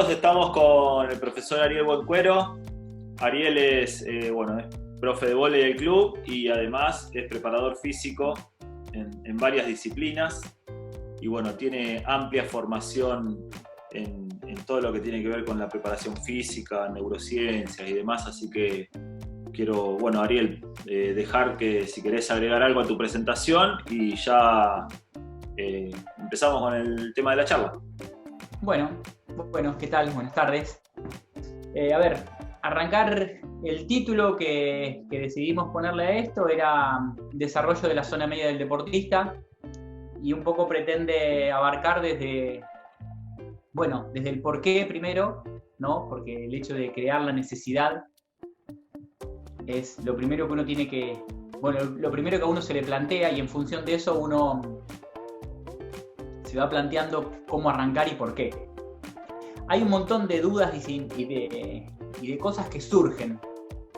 todos, estamos con el profesor Ariel Buencuero. Ariel es profe de vóley del club y además es preparador físico en varias disciplinas. Y bueno, tiene amplia formación en todo lo que tiene que ver con la preparación física, neurociencias y demás. Así que quiero, Ariel, dejar que si querés agregar algo a tu presentación y ya empezamos con el tema de la charla. Bueno, ¿qué tal? Buenas tardes. Arrancar el título que decidimos ponerle a esto era Desarrollo de la zona media del deportista, y un poco pretende abarcar desde el porqué primero, ¿no? Porque el hecho de crear la necesidad es lo primero que uno tiene que, lo primero que a uno se le plantea, y en función de eso uno se va planteando cómo arrancar y por qué. Hay un montón de dudas y de cosas que surgen,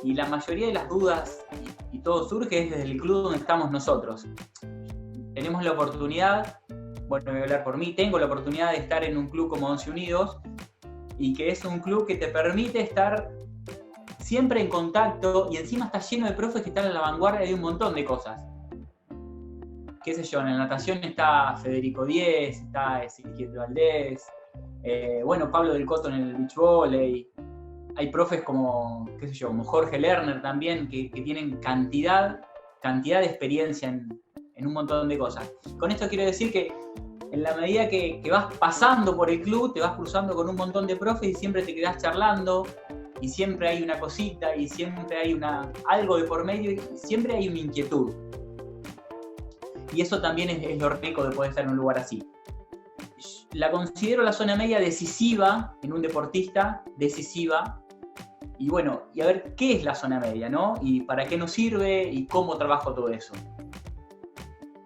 y la mayoría de las dudas y todo surge desde el club donde estamos nosotros. Tenemos la oportunidad, voy a hablar por mí, tengo la oportunidad de estar en un club como Once Unidos, y que es un club que te permite estar siempre en contacto, y encima está lleno de profes que están en la vanguardia de un montón de cosas. Qué sé yo, en la natación está Federico Díez, está Ezequiel Valdés, Pablo del Coto en el beach volley. Hay profes como Jorge Lerner también, que tienen cantidad de experiencia en un montón de cosas. Con esto quiero decir que en la medida que vas pasando por el club, te vas cruzando con un montón de profes y siempre te quedás charlando, y siempre hay una cosita, y siempre hay algo de por medio, y siempre hay una inquietud. Y eso también es lo rico de poder estar en un lugar así. La considero la zona media decisiva en un deportista, decisiva. Y a ver, ¿qué es la zona media, no? Y para qué nos sirve y cómo trabajo todo eso.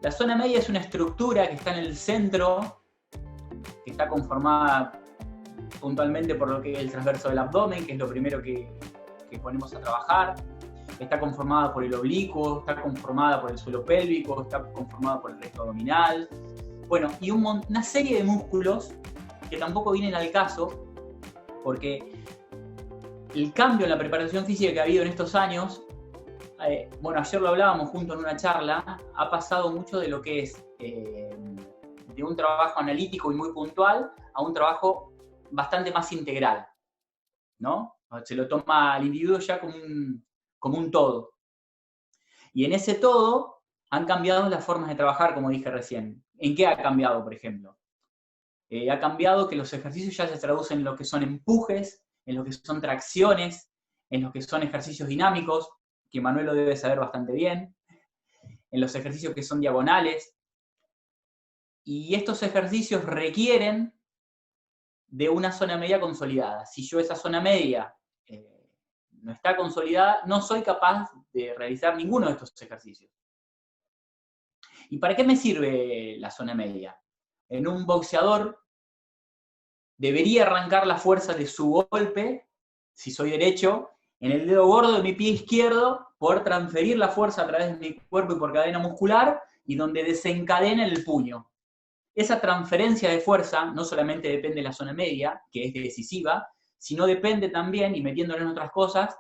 La zona media es una estructura que está en el centro, que está conformada puntualmente por lo que es el transverso del abdomen, que es lo primero que ponemos a trabajar. Está conformada por el oblicuo, está conformada por el suelo pélvico, está conformada por el recto abdominal. Y una serie de músculos que tampoco vienen al caso, porque el cambio en la preparación física que ha habido en estos años, ayer lo hablábamos juntos en una charla, ha pasado mucho de lo que es de un trabajo analítico y muy puntual a un trabajo bastante más integral, ¿no? Se lo toma al individuo ya como un todo. Y en ese todo han cambiado las formas de trabajar, como dije recién. ¿En qué ha cambiado, por ejemplo? Ha cambiado que los ejercicios ya se traducen en lo que son empujes, en lo que son tracciones, en lo que son ejercicios dinámicos, que Manuel lo debe saber bastante bien, en los ejercicios que son diagonales. Y estos ejercicios requieren de una zona media consolidada. Si yo esa zona media no está consolidada, no soy capaz de realizar ninguno de estos ejercicios. ¿Y para qué me sirve la zona media? En un boxeador debería arrancar la fuerza de su golpe, si soy derecho, en el dedo gordo de mi pie izquierdo, poder transferir la fuerza a través de mi cuerpo y por cadena muscular, y donde desencadena el puño. Esa transferencia de fuerza no solamente depende de la zona media, que es decisiva, sino depende también, y metiéndolo en otras cosas,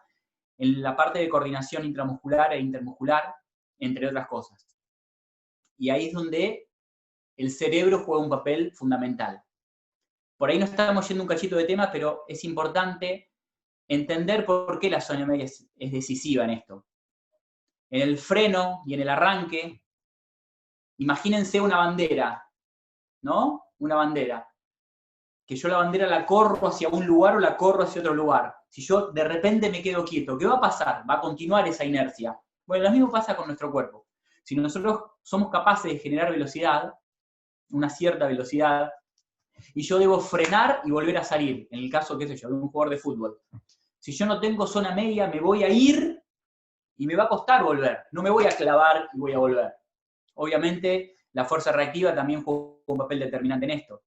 en la parte de coordinación intramuscular e intermuscular, entre otras cosas. Y ahí es donde el cerebro juega un papel fundamental. Por ahí nos estamos yendo un cachito de tema, pero es importante entender por qué la zona media es decisiva en esto. En el freno y en el arranque, imagínense una bandera, ¿no? Una bandera. Que yo la bandera la corro hacia un lugar o la corro hacia otro lugar. Si yo de repente me quedo quieto, ¿qué va a pasar? Va a continuar esa inercia. Lo mismo pasa con nuestro cuerpo. Si nosotros somos capaces de generar velocidad, una cierta velocidad, y yo debo frenar y volver a salir, en el caso, de un jugador de fútbol. Si yo no tengo zona media, me voy a ir y me va a costar volver. No me voy a clavar y voy a volver. Obviamente, la fuerza reactiva también juega un papel determinante en esto.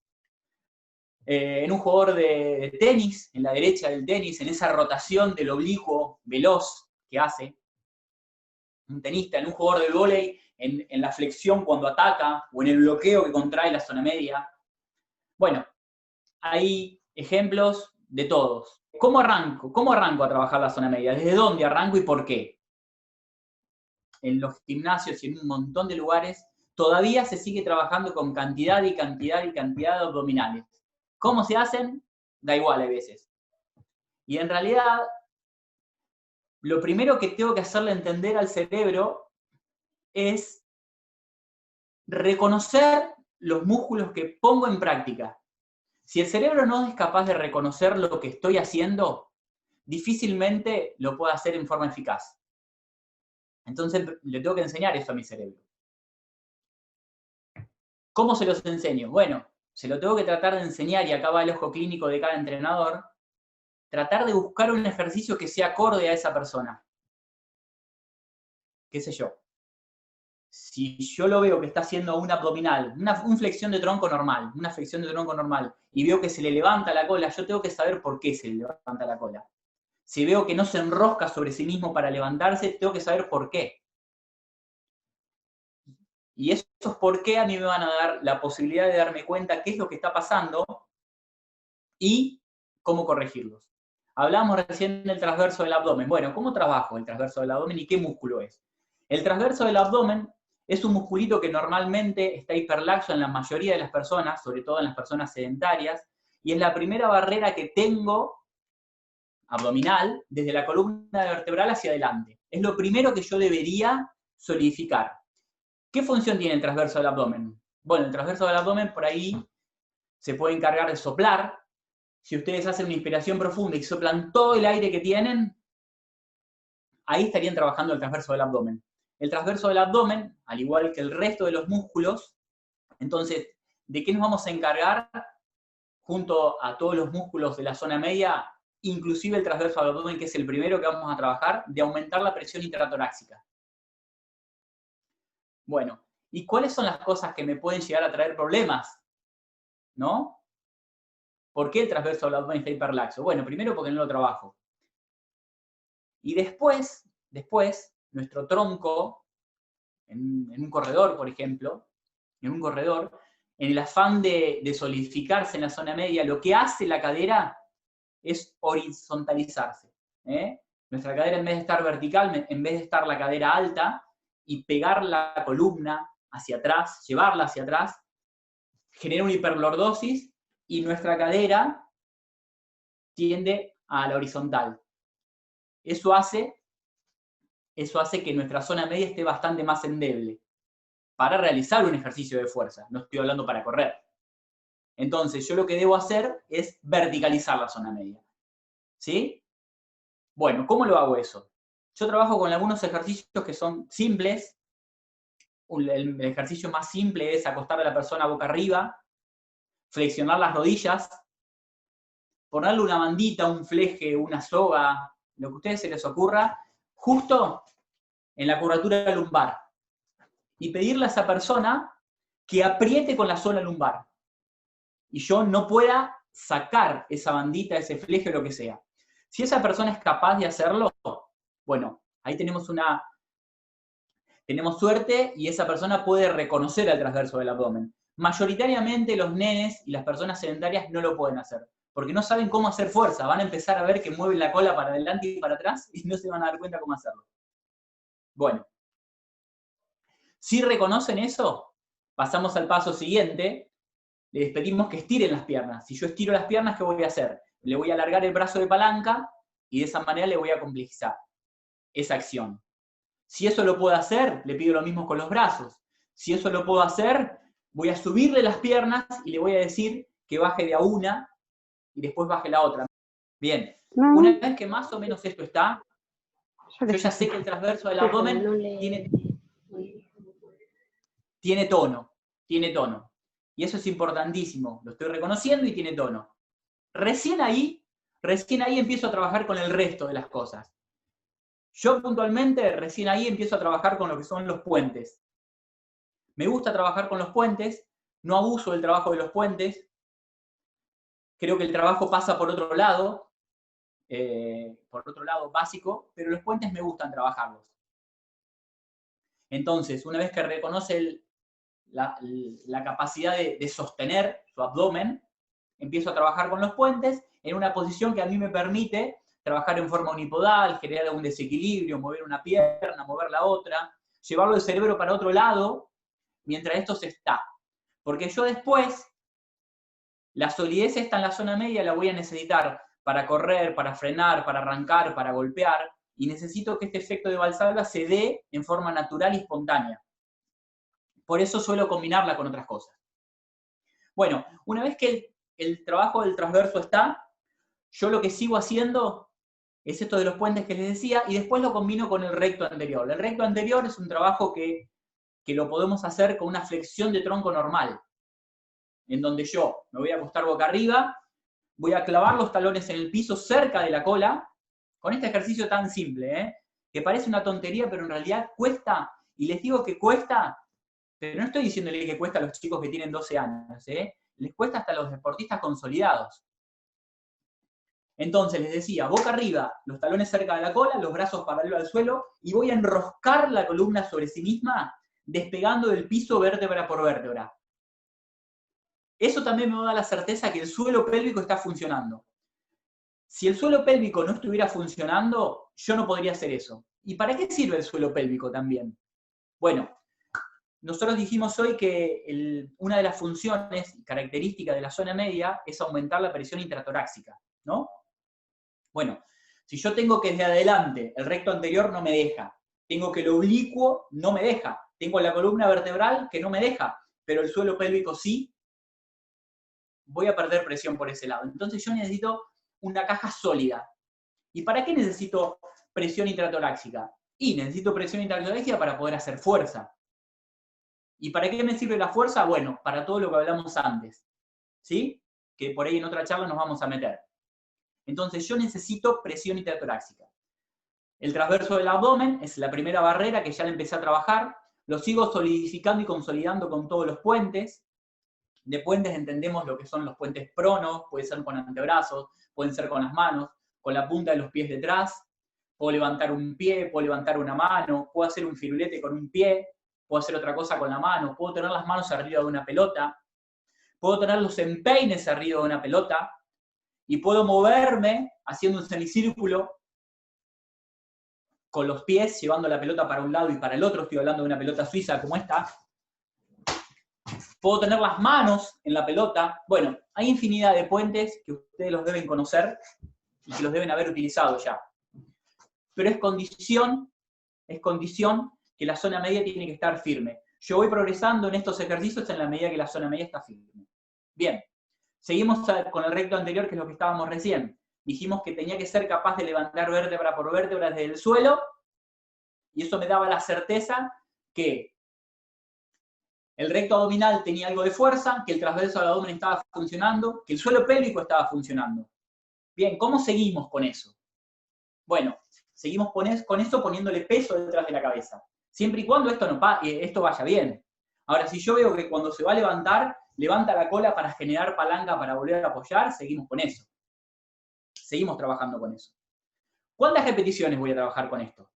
En un jugador de tenis, en la derecha del tenis, en esa rotación del oblicuo veloz que hace, un tenista, en un jugador de vóley, en la flexión cuando ataca, o en el bloqueo que contrae la zona media. Hay ejemplos de todos. ¿Cómo arranco? ¿Cómo arranco a trabajar la zona media? ¿Desde dónde arranco y por qué? En los gimnasios y en un montón de lugares todavía se sigue trabajando con cantidad y cantidad y cantidad de abdominales. ¿Cómo se hacen? Da igual a veces. Y en realidad, lo primero que tengo que hacerle entender al cerebro es reconocer los músculos que pongo en práctica. Si el cerebro no es capaz de reconocer lo que estoy haciendo, difícilmente lo puedo hacer en forma eficaz. Entonces le tengo que enseñar eso a mi cerebro. ¿Cómo se los enseño? Bueno, se lo tengo que tratar de enseñar, y acá va el ojo clínico de cada entrenador, tratar de buscar un ejercicio que sea acorde a esa persona. ¿Qué sé yo? Si yo lo veo que está haciendo un abdominal, una flexión de tronco normal, y veo que se le levanta la cola, yo tengo que saber por qué se le levanta la cola. Si veo que no se enrosca sobre sí mismo para levantarse, tengo que saber por qué. Y esos por qué a mí me van a dar la posibilidad de darme cuenta qué es lo que está pasando y cómo corregirlos. Hablábamos recién del transverso del abdomen. Bueno, ¿cómo trabajo el transverso del abdomen y qué músculo es? El transverso del abdomen es un musculito que normalmente está hiperlaxo en la mayoría de las personas, sobre todo en las personas sedentarias, y es la primera barrera que tengo abdominal desde la columna vertebral hacia adelante. Es lo primero que yo debería solidificar. ¿Qué función tiene el transverso del abdomen? Bueno, el transverso del abdomen por ahí se puede encargar de soplar. Si ustedes hacen una inspiración profunda y soplan todo el aire que tienen, ahí estarían trabajando el transverso del abdomen. El transverso del abdomen, al igual que el resto de los músculos, entonces, ¿de qué nos vamos a encargar junto a todos los músculos de la zona media, inclusive el transverso del abdomen, que es el primero que vamos a trabajar? De aumentar la presión intratorácica. Bueno, ¿y cuáles son las cosas que me pueden llegar a traer problemas? ¿No? ¿Por qué el transverso del abdomen está hiperlaxo? Bueno, primero porque no lo trabajo. Y después, nuestro tronco, en un corredor, por ejemplo, en el afán de solidificarse en la zona media, lo que hace la cadera es horizontalizarse. Nuestra cadera, en vez de estar vertical, en vez de estar la cadera alta y pegar la columna hacia atrás, llevarla hacia atrás, genera una hiperlordosis y nuestra cadera tiende a la horizontal. Eso hace que nuestra zona media esté bastante más endeble para realizar un ejercicio de fuerza. No estoy hablando para correr. Entonces, yo lo que debo hacer es verticalizar la zona media. ¿Sí? Bueno, ¿cómo lo hago eso? Yo trabajo con algunos ejercicios que son simples. El ejercicio más simple es acostar a la persona boca arriba, flexionar las rodillas, ponerle una bandita, un fleje, una soga, lo que a ustedes se les ocurra, justo en la curvatura lumbar. Y pedirle a esa persona que apriete con la zona lumbar. Y yo no pueda sacar esa bandita, ese fleje o lo que sea. Si esa persona es capaz de hacerlo, bueno, ahí tenemos suerte y esa persona puede reconocer el transverso del abdomen. Mayoritariamente los nenes y las personas sedentarias no lo pueden hacer, porque no saben cómo hacer fuerza, van a empezar a ver que mueven la cola para adelante y para atrás y no se van a dar cuenta cómo hacerlo. Bueno, si reconocen eso, pasamos al paso siguiente, les pedimos que estiren las piernas. Si yo estiro las piernas, ¿qué voy a hacer? Le voy a alargar el brazo de palanca y de esa manera le voy a complejizar esa acción. Si eso lo puedo hacer, le pido lo mismo con los brazos. Si eso lo puedo hacer, voy a subirle las piernas y le voy a decir que baje de a una y después baje la otra. Bien, una vez que más o menos esto está, yo ya sé que el transverso del abdomen tiene tono. Y eso es importantísimo. Lo estoy reconociendo y tiene tono. Recién ahí empiezo a trabajar con el resto de las cosas. Yo puntualmente, recién ahí empiezo a trabajar con lo que son los puentes. Me gusta trabajar con los puentes, no abuso del trabajo de los puentes. Creo que el trabajo pasa por otro lado básico, pero los puentes me gustan trabajarlos. Entonces, una vez que reconoce la capacidad de sostener su abdomen, empiezo a trabajar con los puentes en una posición que a mí me permite trabajar en forma unipodal, generar un desequilibrio, mover una pierna, mover la otra, llevarlo el cerebro para otro lado, mientras esto se está. Porque yo después, la solidez esta en la zona media la voy a necesitar para correr, para frenar, para arrancar, para golpear, y necesito que este efecto de Valsalva se dé en forma natural y espontánea. Por eso suelo combinarla con otras cosas. Bueno, una vez que el trabajo del transverso está, yo lo que sigo haciendo es esto de los puentes que les decía, y después lo combino con el recto anterior. El recto anterior es un trabajo que lo podemos hacer con una flexión de tronco normal, en donde yo me voy a acostar boca arriba, voy a clavar los talones en el piso cerca de la cola, con este ejercicio tan simple, que parece una tontería, pero en realidad cuesta, y les digo que cuesta, pero no estoy diciéndole que cuesta a los chicos que tienen 12 años, les cuesta hasta a los deportistas consolidados. Entonces les decía, boca arriba, los talones cerca de la cola, los brazos paralelos al suelo, y voy a enroscar la columna sobre sí misma, despegando del piso vértebra por vértebra. Eso también me da la certeza que el suelo pélvico está funcionando. Si el suelo pélvico no estuviera funcionando, yo no podría hacer eso. ¿Y para qué sirve el suelo pélvico también? Bueno, nosotros dijimos hoy que una de las funciones características de la zona media es aumentar la presión intratorácica, ¿no? Bueno, si yo tengo que desde adelante, el recto anterior no me deja, tengo que el oblicuo no me deja, tengo la columna vertebral que no me deja, pero el suelo pélvico sí, voy a perder presión por ese lado. Entonces yo necesito una caja sólida. ¿Y para qué necesito presión intratorácica? Y necesito presión intratorácica para poder hacer fuerza. ¿Y para qué me sirve la fuerza? Bueno, para todo lo que hablamos antes, ¿sí? Que por ahí en otra charla nos vamos a meter. Entonces yo necesito presión intratorácica. El transverso del abdomen es la primera barrera que ya le empecé a trabajar. Lo sigo solidificando y consolidando con todos los puentes. De puentes entendemos lo que son los puentes pronos, puede ser con antebrazos, pueden ser con las manos, con la punta de los pies detrás. Puedo levantar un pie, puedo levantar una mano, puedo hacer un firulete con un pie, puedo hacer otra cosa con la mano, puedo tener las manos arriba de una pelota, puedo tener los empeines arriba de una pelota, y puedo moverme haciendo un semicírculo con los pies, llevando la pelota para un lado y para el otro. Estoy hablando de una pelota suiza como esta. Puedo tener las manos en la pelota. Bueno, hay infinidad de puentes que ustedes los deben conocer y que los deben haber utilizado ya. Pero es condición que la zona media tiene que estar firme. Yo voy progresando en estos ejercicios en la medida que la zona media está firme. Bien. Seguimos con el recto anterior, que es lo que estábamos recién. Dijimos que tenía que ser capaz de levantar vértebra por vértebra desde el suelo, y eso me daba la certeza que el recto abdominal tenía algo de fuerza, que el transverso del abdomen estaba funcionando, que el suelo pélvico estaba funcionando. Bien, ¿cómo seguimos con eso? Bueno, seguimos con eso poniéndole peso detrás de la cabeza, siempre y cuando esto vaya bien. Ahora, si yo veo que cuando se va a levantar, levanta la cola para generar palanca para volver a apoyar, seguimos con eso. Seguimos trabajando con eso. ¿Cuántas repeticiones voy a trabajar con esto?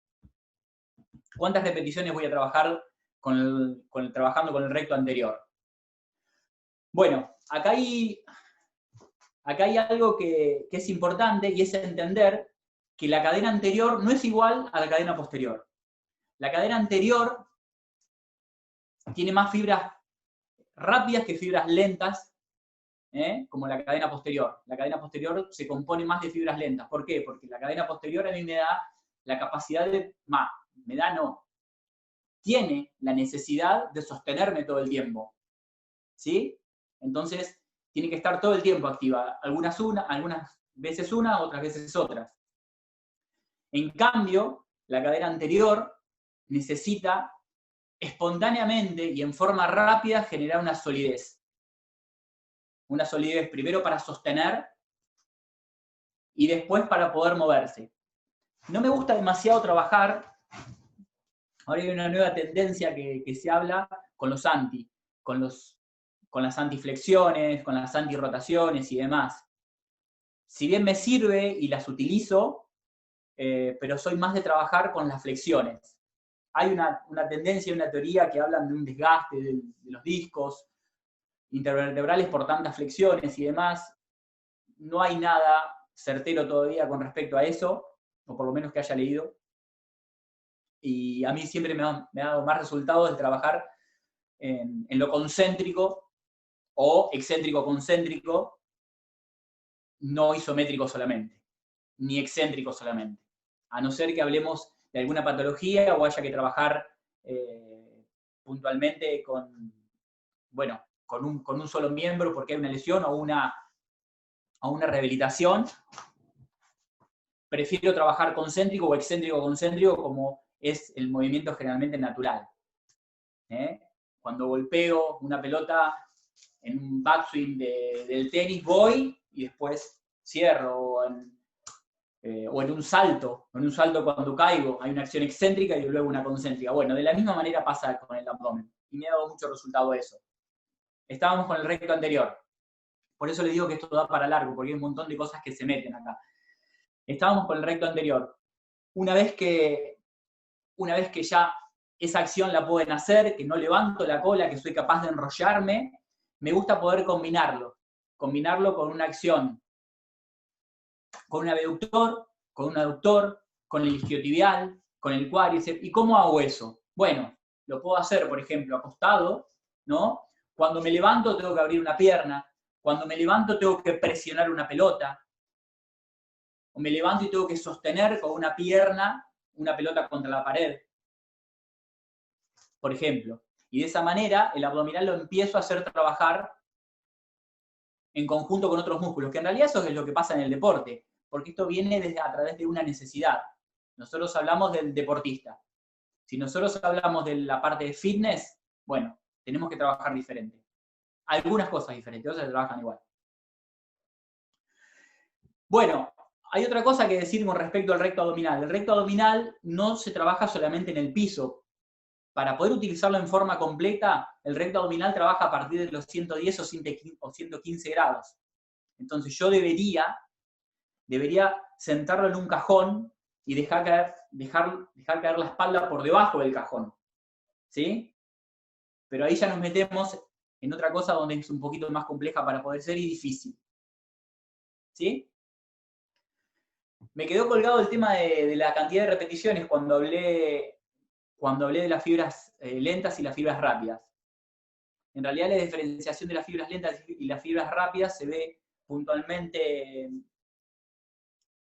¿Cuántas repeticiones voy a trabajar trabajando con el recto anterior? Bueno, acá hay algo que es importante, y es entender que la cadena anterior no es igual a la cadena posterior. La cadena anterior tiene más fibras rápidas que fibras lentas, como la cadena posterior. La cadena posterior se compone más de fibras lentas. ¿Por qué? Porque la cadena posterior a mí me da la capacidad tiene la necesidad de sostenerme todo el tiempo. ¿Sí? Entonces, tiene que estar todo el tiempo activa. Algunas veces una, otras veces otras. En cambio, la cadena anterior necesita espontáneamente y en forma rápida generar una solidez. Una solidez primero para sostener y después para poder moverse. No me gusta demasiado trabajar, ahora hay una nueva tendencia que se habla con los anti, con las antiflexiones, con las antirrotaciones y demás. Si bien me sirve y las utilizo, pero soy más de trabajar con las flexiones. Hay una tendencia, una teoría que hablan de un desgaste de los discos intervertebrales por tantas flexiones y demás. no hay nada certero todavía con respecto a eso, o por lo menos que haya leído. Y a mí siempre me ha dado más resultados de trabajar en lo concéntrico o excéntrico-concéntrico, no isométrico solamente, ni excéntrico solamente. A no ser que hablemos de alguna patología o haya que trabajar puntualmente con un solo miembro porque hay una lesión o una rehabilitación. Prefiero trabajar concéntrico o excéntrico-concéntrico como es el movimiento generalmente natural. Cuando golpeo una pelota en un backswing del tenis voy y después cierro, o en un salto cuando caigo hay una acción excéntrica y luego una concéntrica. Bueno, de la misma manera pasa con el abdomen y me ha dado mucho resultado eso. Estábamos con el recto anterior, por eso les digo que esto da para largo, porque hay un montón de cosas que se meten acá. Estábamos con el recto anterior. Una vez que ya esa acción la pueden hacer, que no levanto la cola, que soy capaz de enrollarme, me gusta poder combinarlo con una acción, con un abductor, con un aductor, con el isquiotibial, con el cuádriceps. ¿Y cómo hago eso? Bueno, lo puedo hacer, por ejemplo, acostado, ¿no? Cuando me levanto tengo que abrir una pierna, cuando me levanto tengo que presionar una pelota, o me levanto y tengo que sostener con una pierna una pelota contra la pared, por ejemplo. Y de esa manera el abdominal lo empiezo a hacer trabajar en conjunto con otros músculos, que en realidad eso es lo que pasa en el deporte, porque esto viene a través de una necesidad. Nosotros hablamos del deportista. Si nosotros hablamos de la parte de fitness, bueno, tenemos que trabajar diferente. Algunas cosas diferentes, otras se trabajan igual. Bueno, hay otra cosa que decir con respecto al recto abdominal. El recto abdominal no se trabaja solamente en el piso. Para poder utilizarlo en forma completa, el recto abdominal trabaja a partir de los 110 o 115 grados. Entonces yo debería sentarlo en un cajón y dejar caer la espalda por debajo del cajón. ¿Sí? Pero ahí ya nos metemos en otra cosa donde es un poquito más compleja para poder ser y difícil. ¿Sí? Me quedó colgado el tema de la cantidad de repeticiones cuando hablé de las fibras lentas y las fibras rápidas. En realidad la diferenciación de las fibras lentas y las fibras rápidas se ve puntualmente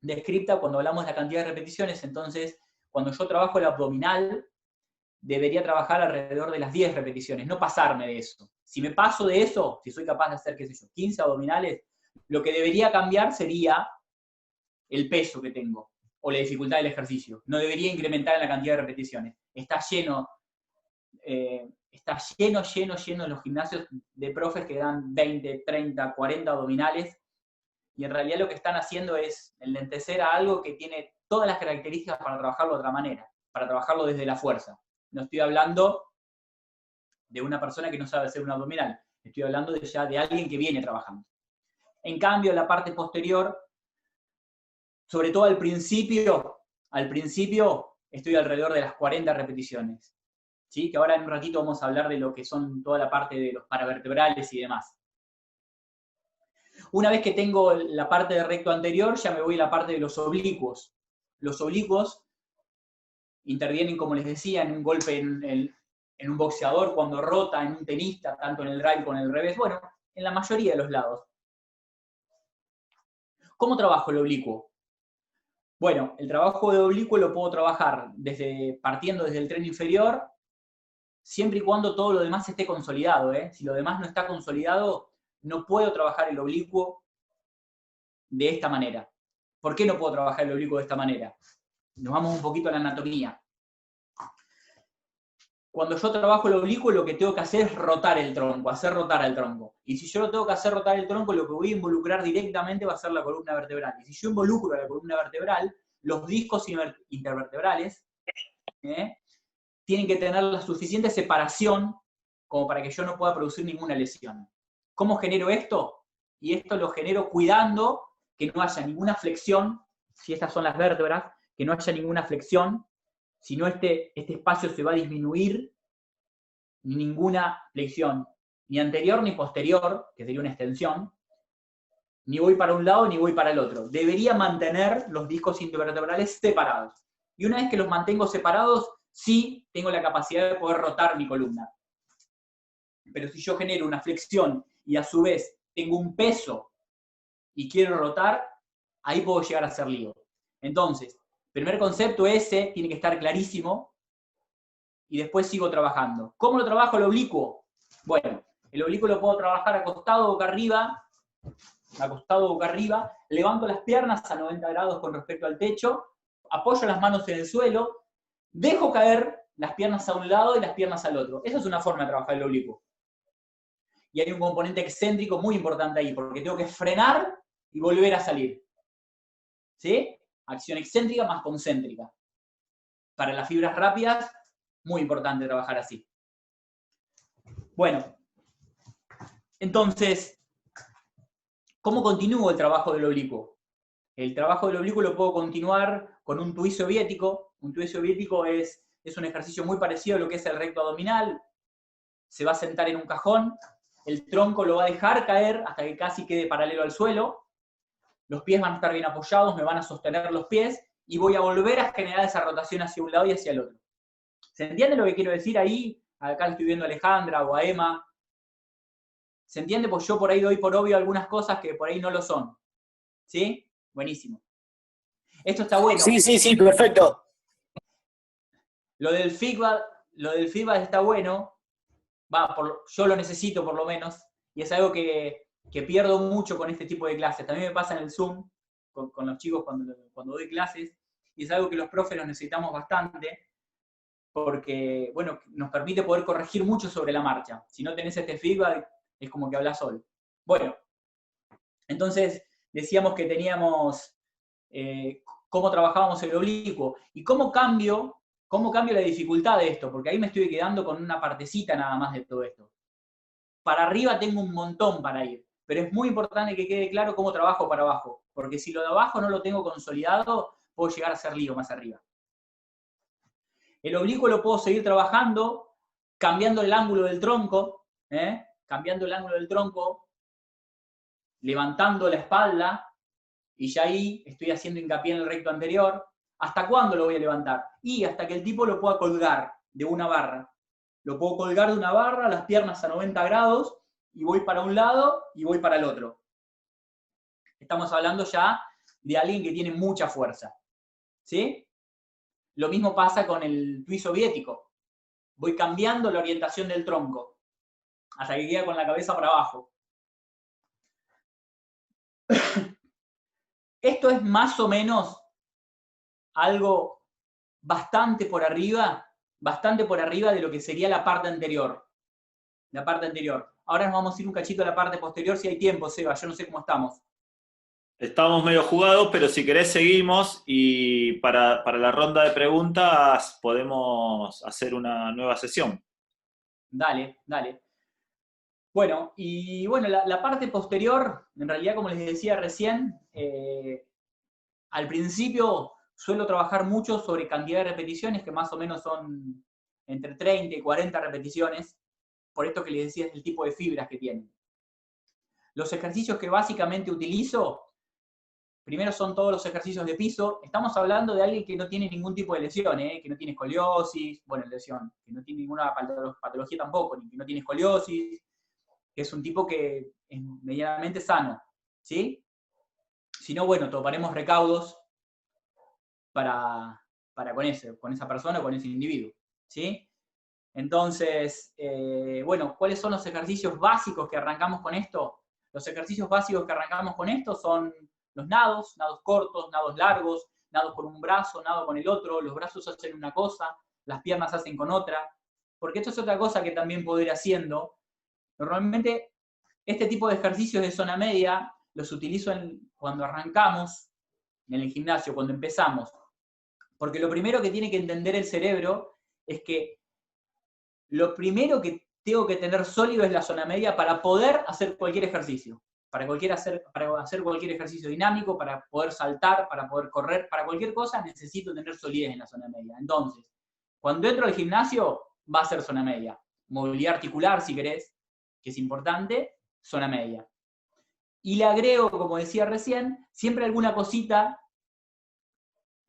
descrita cuando hablamos de la cantidad de repeticiones. Entonces, cuando yo trabajo el abdominal, debería trabajar alrededor de las 10 repeticiones, no pasarme de eso. Si me paso de eso, si soy capaz de hacer, 15 abdominales, lo que debería cambiar sería el peso que tengo o la dificultad del ejercicio. No debería incrementar en la cantidad de repeticiones. Está lleno en los gimnasios de profes que dan 20, 30, 40 abdominales, y en realidad lo que están haciendo es enlentecer a algo que tiene todas las características para trabajarlo de otra manera, para trabajarlo desde la fuerza. No estoy hablando de una persona que no sabe hacer un abdominal, estoy hablando de alguien que viene trabajando. En cambio, la parte posterior, sobre todo al principio estoy alrededor de las 40 repeticiones. ¿Sí? Que ahora en un ratito vamos a hablar de lo que son toda la parte de los paravertebrales y demás. Una vez que tengo la parte de recto anterior, ya me voy a la parte de los oblicuos. Los oblicuos intervienen, como les decía, en un golpe en un boxeador, cuando rota, en un tenista, tanto en el drive como en el revés. Bueno, en la mayoría de los lados. ¿Cómo trabajo el oblicuo? Bueno, el trabajo de oblicuo lo puedo trabajar partiendo desde el tren inferior, siempre y cuando todo lo demás esté consolidado. Si lo demás no está consolidado, no puedo trabajar el oblicuo de esta manera. ¿Por qué no puedo trabajar el oblicuo de esta manera? Nos vamos un poquito a la anatomía. Cuando yo trabajo el oblicuo, lo que tengo que hacer es rotar el tronco, hacer rotar al tronco. Y si yo lo tengo que hacer rotar el tronco, lo que voy a involucrar directamente va a ser la columna vertebral. Y si yo involucro a la columna vertebral, los discos intervertebrales tienen que tener la suficiente separación como para que yo no pueda producir ninguna lesión. ¿Cómo genero esto? Y esto lo genero cuidando que no haya ninguna flexión, si estas son las vértebras, que no haya ninguna flexión, si no este espacio se va a disminuir, ni ninguna flexión, ni anterior ni posterior, que sería una extensión, Ni voy para un lado ni voy para el otro. Debería mantener los discos intervertebrales separados. Y una vez que los mantengo separados, sí tengo la capacidad de poder rotar mi columna. Pero si yo genero una flexión y a su vez tengo un peso y quiero rotar, ahí puedo llegar a hacer lío. Entonces, primer concepto ese tiene que estar clarísimo y después sigo trabajando. ¿Cómo lo trabajo el oblicuo? Bueno, el oblicuo lo puedo trabajar acostado boca arriba, levanto las piernas a 90 grados con respecto al techo, apoyo las manos en el suelo, dejo caer las piernas a un lado y las piernas al otro. Esa es una forma de trabajar el oblicuo. Y hay un componente excéntrico muy importante ahí, porque tengo que frenar y volver a salir. ¿Sí? Acción excéntrica más concéntrica. Para las fibras rápidas, muy importante trabajar así. Bueno, entonces, ¿cómo continúo el trabajo del oblicuo? El trabajo del oblicuo lo puedo continuar con un tuí soviético. Un tuí soviético es un ejercicio muy parecido a lo que es el recto abdominal. Se va a sentar en un cajón, el tronco lo va a dejar caer hasta que casi quede paralelo al suelo. Los pies van a estar bien apoyados, me van a sostener los pies y voy a volver a generar esa rotación hacia un lado y hacia el otro. ¿Se entiende lo que quiero decir ahí? Acá lo estoy viendo a Alejandra o a Emma. ¿Se entiende? Pues yo por ahí doy por obvio algunas cosas que por ahí no lo son. ¿Sí? Buenísimo. Esto está bueno. Sí, perfecto. Lo del feedback está bueno. Yo lo necesito por lo menos. Y es algo que pierdo mucho con este tipo de clases. También me pasa en el Zoom con los chicos cuando doy clases. Y es algo que los profes los necesitamos bastante. Porque, bueno, nos permite poder corregir mucho sobre la marcha. Si no tenés este feedback, es como que hablas solo. Bueno, entonces decíamos que teníamos cómo trabajábamos el oblicuo y cómo cambio la dificultad de esto, porque ahí me estoy quedando con una partecita nada más de todo esto. Para arriba tengo un montón para ir, pero es muy importante que quede claro cómo trabajo para abajo, porque si lo de abajo no lo tengo consolidado, puedo llegar a hacer lío más arriba. El oblicuo lo puedo seguir trabajando cambiando el ángulo del tronco, levantando la espalda, y ya ahí estoy haciendo hincapié en el recto anterior. ¿Hasta cuándo lo voy a levantar? Y hasta que el tipo lo pueda colgar de una barra. Lo puedo colgar de una barra, las piernas a 90 grados, y voy para un lado y voy para el otro. Estamos hablando ya de alguien que tiene mucha fuerza. ¿Sí? Lo mismo pasa con el tuí soviético. Voy cambiando la orientación del tronco hasta que queda con la cabeza para abajo. Esto es más o menos algo bastante por arriba de lo que sería la parte anterior. La parte anterior. Ahora nos vamos a ir un cachito a la parte posterior si hay tiempo, Seba. Yo no sé cómo estamos. Estamos medio jugados, pero si querés seguimos y para la ronda de preguntas podemos hacer una nueva sesión. Dale. Bueno, la parte posterior, en realidad, como les decía recién, al principio suelo trabajar mucho sobre cantidad de repeticiones, que más o menos son entre 30 y 40 repeticiones, por esto que les decía es el tipo de fibras que tienen. Los ejercicios que básicamente utilizo, primero son todos los ejercicios de piso. Estamos hablando de alguien que no tiene ningún tipo de lesión, que no tiene escoliosis, que no tiene ninguna patología tampoco, ni que no tiene escoliosis, que es un tipo que es medianamente sano, ¿sí? Si no, bueno, tomaremos recaudos para con esa persona o con ese individuo, ¿sí? Entonces, ¿cuáles son los ejercicios básicos que arrancamos con esto? Los ejercicios básicos que arrancamos con esto son los nados cortos, nados largos, nados con un brazo, nado con el otro, los brazos hacen una cosa, las piernas hacen con otra, porque esto es otra cosa que también puedo ir haciendo. Normalmente, este tipo de ejercicios de zona media los utilizo cuando arrancamos en el gimnasio, cuando empezamos. Porque lo primero que tiene que entender el cerebro es que lo primero que tengo que tener sólido es la zona media para poder hacer cualquier ejercicio. Para hacer cualquier ejercicio dinámico, para poder saltar, para poder correr, para cualquier cosa necesito tener solidez en la zona media. Entonces, cuando entro al gimnasio, va a ser zona media. Movilidad articular, si querés, que es importante, zona media. Y le agrego, como decía recién, siempre alguna cosita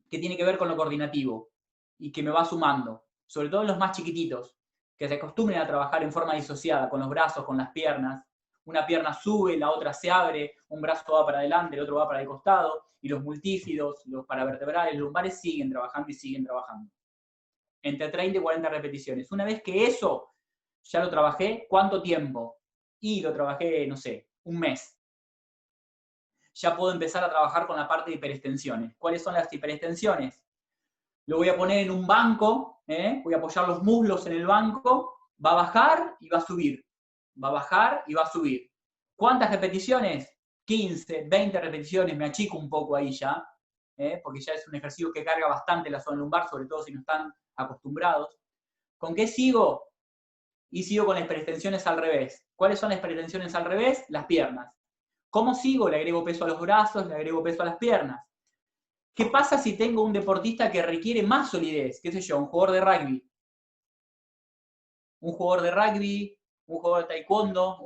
que tiene que ver con lo coordinativo y que me va sumando, sobre todo en los más chiquititos, que se acostumbren a trabajar en forma disociada, con los brazos, con las piernas. Una pierna sube, la otra se abre, un brazo va para adelante, el otro va para el costado, y los multífidos, los paravertebrales, los lumbares siguen trabajando y siguen trabajando. Entre 30 y 40 repeticiones. Una vez que eso ya lo trabajé, ¿cuánto tiempo? Y lo trabajé, no sé, un mes. Ya puedo empezar a trabajar con la parte de hiperextensiones. ¿Cuáles son las hiperextensiones? Lo voy a poner en un banco, voy a apoyar los muslos en el banco, va a bajar y va a subir. Va a bajar y va a subir. ¿Cuántas repeticiones? 15, 20 repeticiones, me achico un poco ahí ya, porque ya es un ejercicio que carga bastante la zona lumbar, sobre todo si no están acostumbrados. ¿Con qué sigo? Y sigo con las hiperextensiones al revés. ¿Cuáles son las hiperextensiones al revés? Las piernas. ¿Cómo sigo? Le agrego peso a los brazos, le agrego peso a las piernas. ¿Qué pasa si tengo un deportista que requiere más solidez? ¿Qué sé yo? Un jugador de rugby. Un jugador de rugby, un jugador de taekwondo,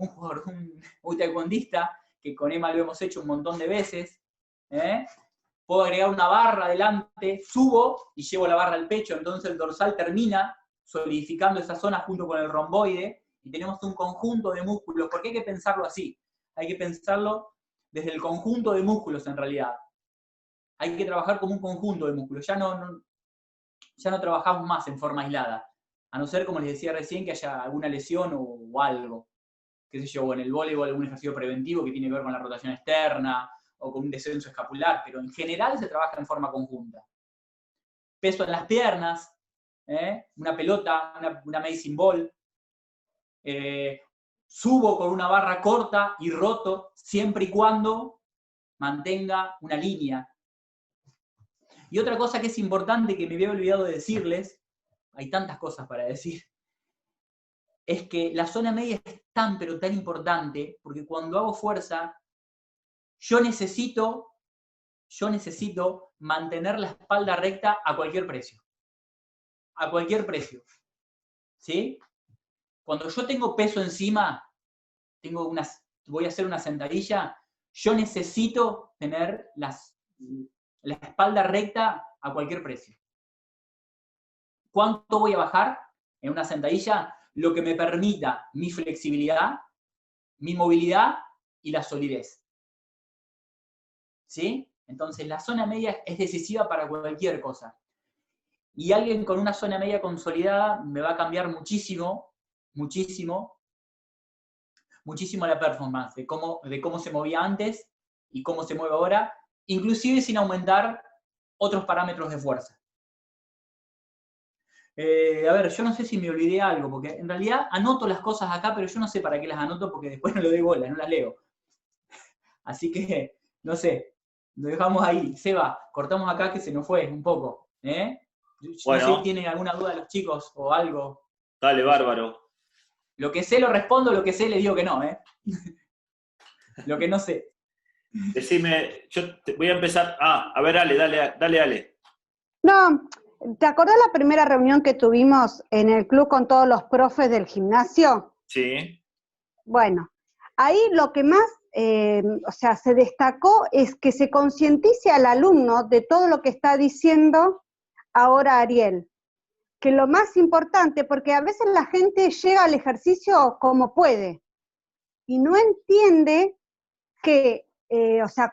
un taekwondista, que con Emma lo hemos hecho un montón de veces. Puedo agregar una barra adelante, subo y llevo la barra al pecho, entonces el dorsal termina solidificando esa zona junto con el romboide y tenemos un conjunto de músculos. ¿Por qué hay que pensarlo así? Hay que pensarlo desde el conjunto de músculos en realidad. Hay que trabajar como un conjunto de músculos. Ya no trabajamos más en forma aislada. A no ser, como les decía recién, que haya alguna lesión o algo. Qué sé yo, o en el voleibol algún ejercicio preventivo que tiene que ver con la rotación externa o con un descenso escapular, pero en general se trabaja en forma conjunta. Peso en las piernas, una pelota, una medicine ball. Subo con una barra corta y roto, siempre y cuando mantenga una línea. Y otra cosa que es importante que me había olvidado de decirles, hay tantas cosas para decir, es que la zona media es tan pero tan importante, porque cuando hago fuerza, yo necesito mantener la espalda recta a cualquier precio. A cualquier precio. ¿Sí? Cuando yo tengo peso encima, voy a hacer una sentadilla, yo necesito tener la espalda recta a cualquier precio. ¿Cuánto voy a bajar en una sentadilla? Lo que me permita mi flexibilidad, mi movilidad y la solidez. ¿Sí? Entonces la zona media es decisiva para cualquier cosa. Y alguien con una zona media consolidada me va a cambiar muchísimo, muchísimo, muchísimo la performance, de cómo se movía antes y cómo se mueve ahora, inclusive sin aumentar otros parámetros de fuerza. A ver, yo no sé si me olvidé algo, porque en realidad anoto las cosas acá, pero yo no sé para qué las anoto, porque después no le doy bola, no las leo. Así que, no sé, lo dejamos ahí. Seba, cortamos acá que se nos fue un poco. Bueno, no sé si tienen alguna duda los chicos o algo. dale, bárbaro. Lo que sé lo respondo, lo que sé le digo que no, Lo que no sé. Decime, yo voy a empezar. A ver, Ale, dale, Ale. No, ¿te acordás la primera reunión que tuvimos en el club con todos los profes del gimnasio? Sí. Bueno, ahí lo que más, se destacó es que se concientice al alumno de todo lo que está diciendo ahora Ariel. Que lo más importante, porque a veces la gente llega al ejercicio como puede y no entiende que,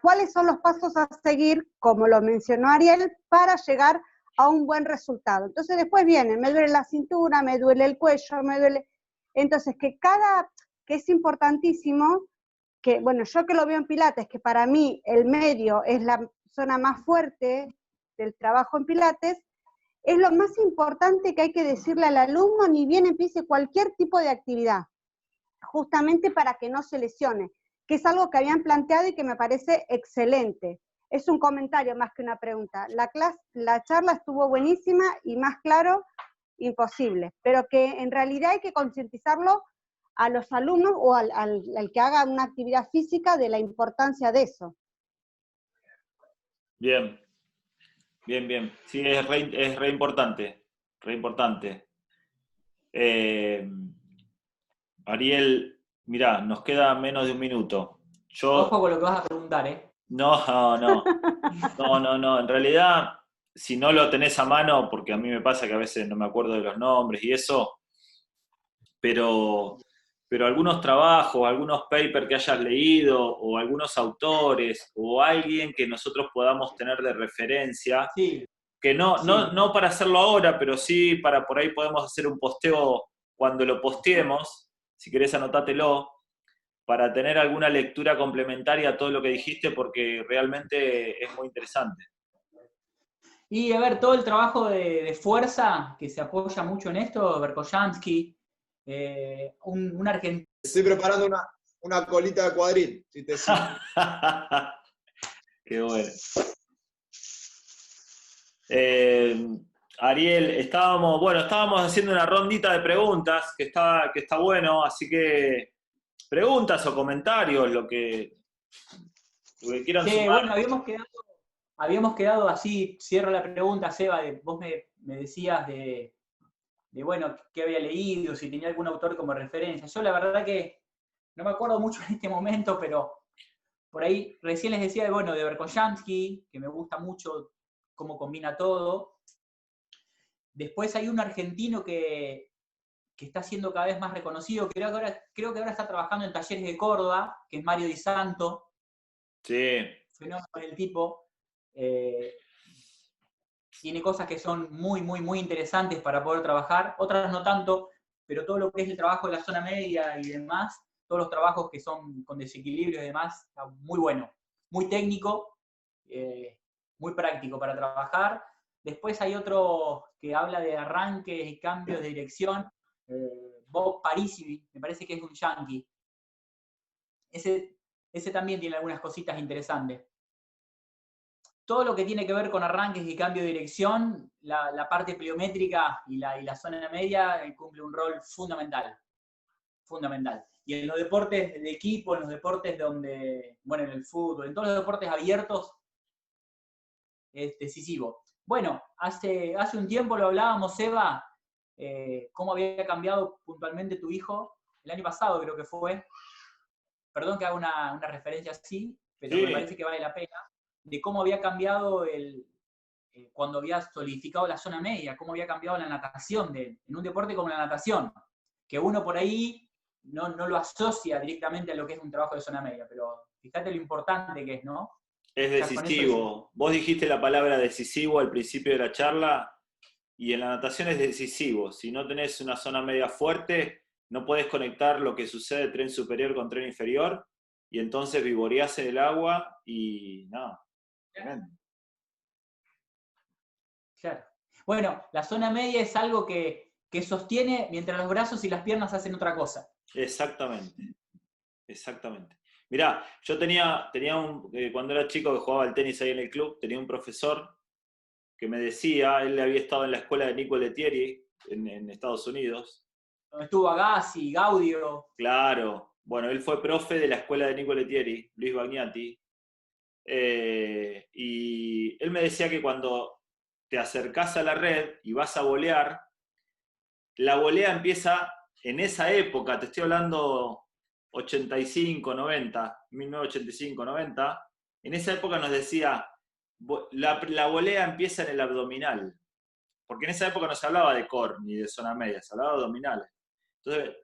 cuáles son los pasos a seguir, como lo mencionó Ariel, para llegar a un buen resultado. Entonces después viene, me duele la cintura, me duele el cuello, me duele... Entonces que es importantísimo, que bueno, yo que lo veo en Pilates, que para mí el medio es la zona más fuerte del trabajo en Pilates, es lo más importante que hay que decirle al alumno ni bien empiece cualquier tipo de actividad, justamente para que no se lesione, que es algo que habían planteado y que me parece excelente. Es un comentario más que una pregunta. La charla estuvo buenísima y más claro, imposible, pero que en realidad hay que concientizarlo a los alumnos o al que haga una actividad física de la importancia de eso. Bien. Sí, es re importante. Re importante. Ariel, mirá, nos queda menos de un minuto. Ojo con lo que vas a preguntar, ¿eh? No. En realidad, si no lo tenés a mano, porque a mí me pasa que a veces no me acuerdo de los nombres y eso, pero, pero algunos trabajos, algunos papers que hayas leído, o algunos autores, o alguien que nosotros podamos tener de referencia, Sí, que sí. no para hacerlo ahora, pero sí para por ahí podemos hacer un posteo cuando lo posteemos, si querés anotátelo, para tener alguna lectura complementaria a todo lo que dijiste, porque realmente es muy interesante. Y a ver, todo el trabajo de fuerza que se apoya mucho en esto, Berkoyansky, un argentino. Estoy preparando una colita de cuadril, si te sirve. Qué bueno. Ariel, estábamos haciendo una rondita de preguntas, que está bueno, así que preguntas o comentarios, lo que quieran Sí, sumar. bueno, habíamos quedado así, cierro la pregunta, Seba, vos me decías bueno, qué había leído, si tenía algún autor como referencia. Yo la verdad que no me acuerdo mucho en este momento, pero por ahí recién les decía de Berkoyansky, que me gusta mucho cómo combina todo. Después hay un argentino que está siendo cada vez más reconocido, creo que ahora está trabajando en Talleres de Córdoba, que es Mario Di Santo, Sí, fenómeno del tipo. Tiene cosas que son muy, muy, muy interesantes para poder trabajar, otras no tanto, pero todo lo que es el trabajo de la zona media y demás, todos los trabajos que son con desequilibrio y demás, está muy bueno, muy técnico, muy práctico para trabajar. Después hay otro que habla de arranques y cambios de dirección, Bob Parisi, me parece que es un yankee. Ese también tiene algunas cositas interesantes. Todo lo que tiene que ver con arranques y cambio de dirección, la parte pliométrica y la zona media cumple un rol fundamental. Fundamental. Y en los deportes de equipo, en los deportes donde, bueno, en el fútbol, en todos los deportes abiertos, es decisivo. Bueno, hace un tiempo lo hablábamos, Eva, cómo había cambiado puntualmente tu hijo, el año pasado creo que fue, perdón que haga una referencia así, pero me sí, parece que vale la pena, de cómo había cambiado cuando había solidificado la zona media, cómo había cambiado la natación en un deporte como la natación, que uno por ahí no lo asocia directamente a lo que es un trabajo de zona media, pero fíjate lo importante que es, ¿no? es Ya con eso decimos. decisivo. Vos dijiste la palabra decisivo al principio de la charla, y en la natación es decisivo. Si no tenés una zona media fuerte, no podés conectar lo que sucede tren superior con tren inferior, y entonces vivoreás en el agua y no, tremendo. Claro. Bueno, la zona media es algo que sostiene mientras los brazos y las piernas hacen otra cosa. Exactamente, exactamente. Mirá, yo tenía cuando era chico que jugaba al tenis ahí en el club, tenía un profesor que me decía, él había estado en la escuela de Nico Lettieri en Estados Unidos. Donde estuvo Agassi, Gaudio. Claro, bueno, él fue profe de la escuela de Nico Lettieri, Luis Bagnati, y él me decía que cuando te acercás a la red y vas a volear, la volea empieza en esa época, te estoy hablando 85, 90, 1985, 90, en esa época nos decía, la volea empieza en el abdominal, porque en esa época no se hablaba de core ni de zona media, se hablaba de abdominales. Entonces,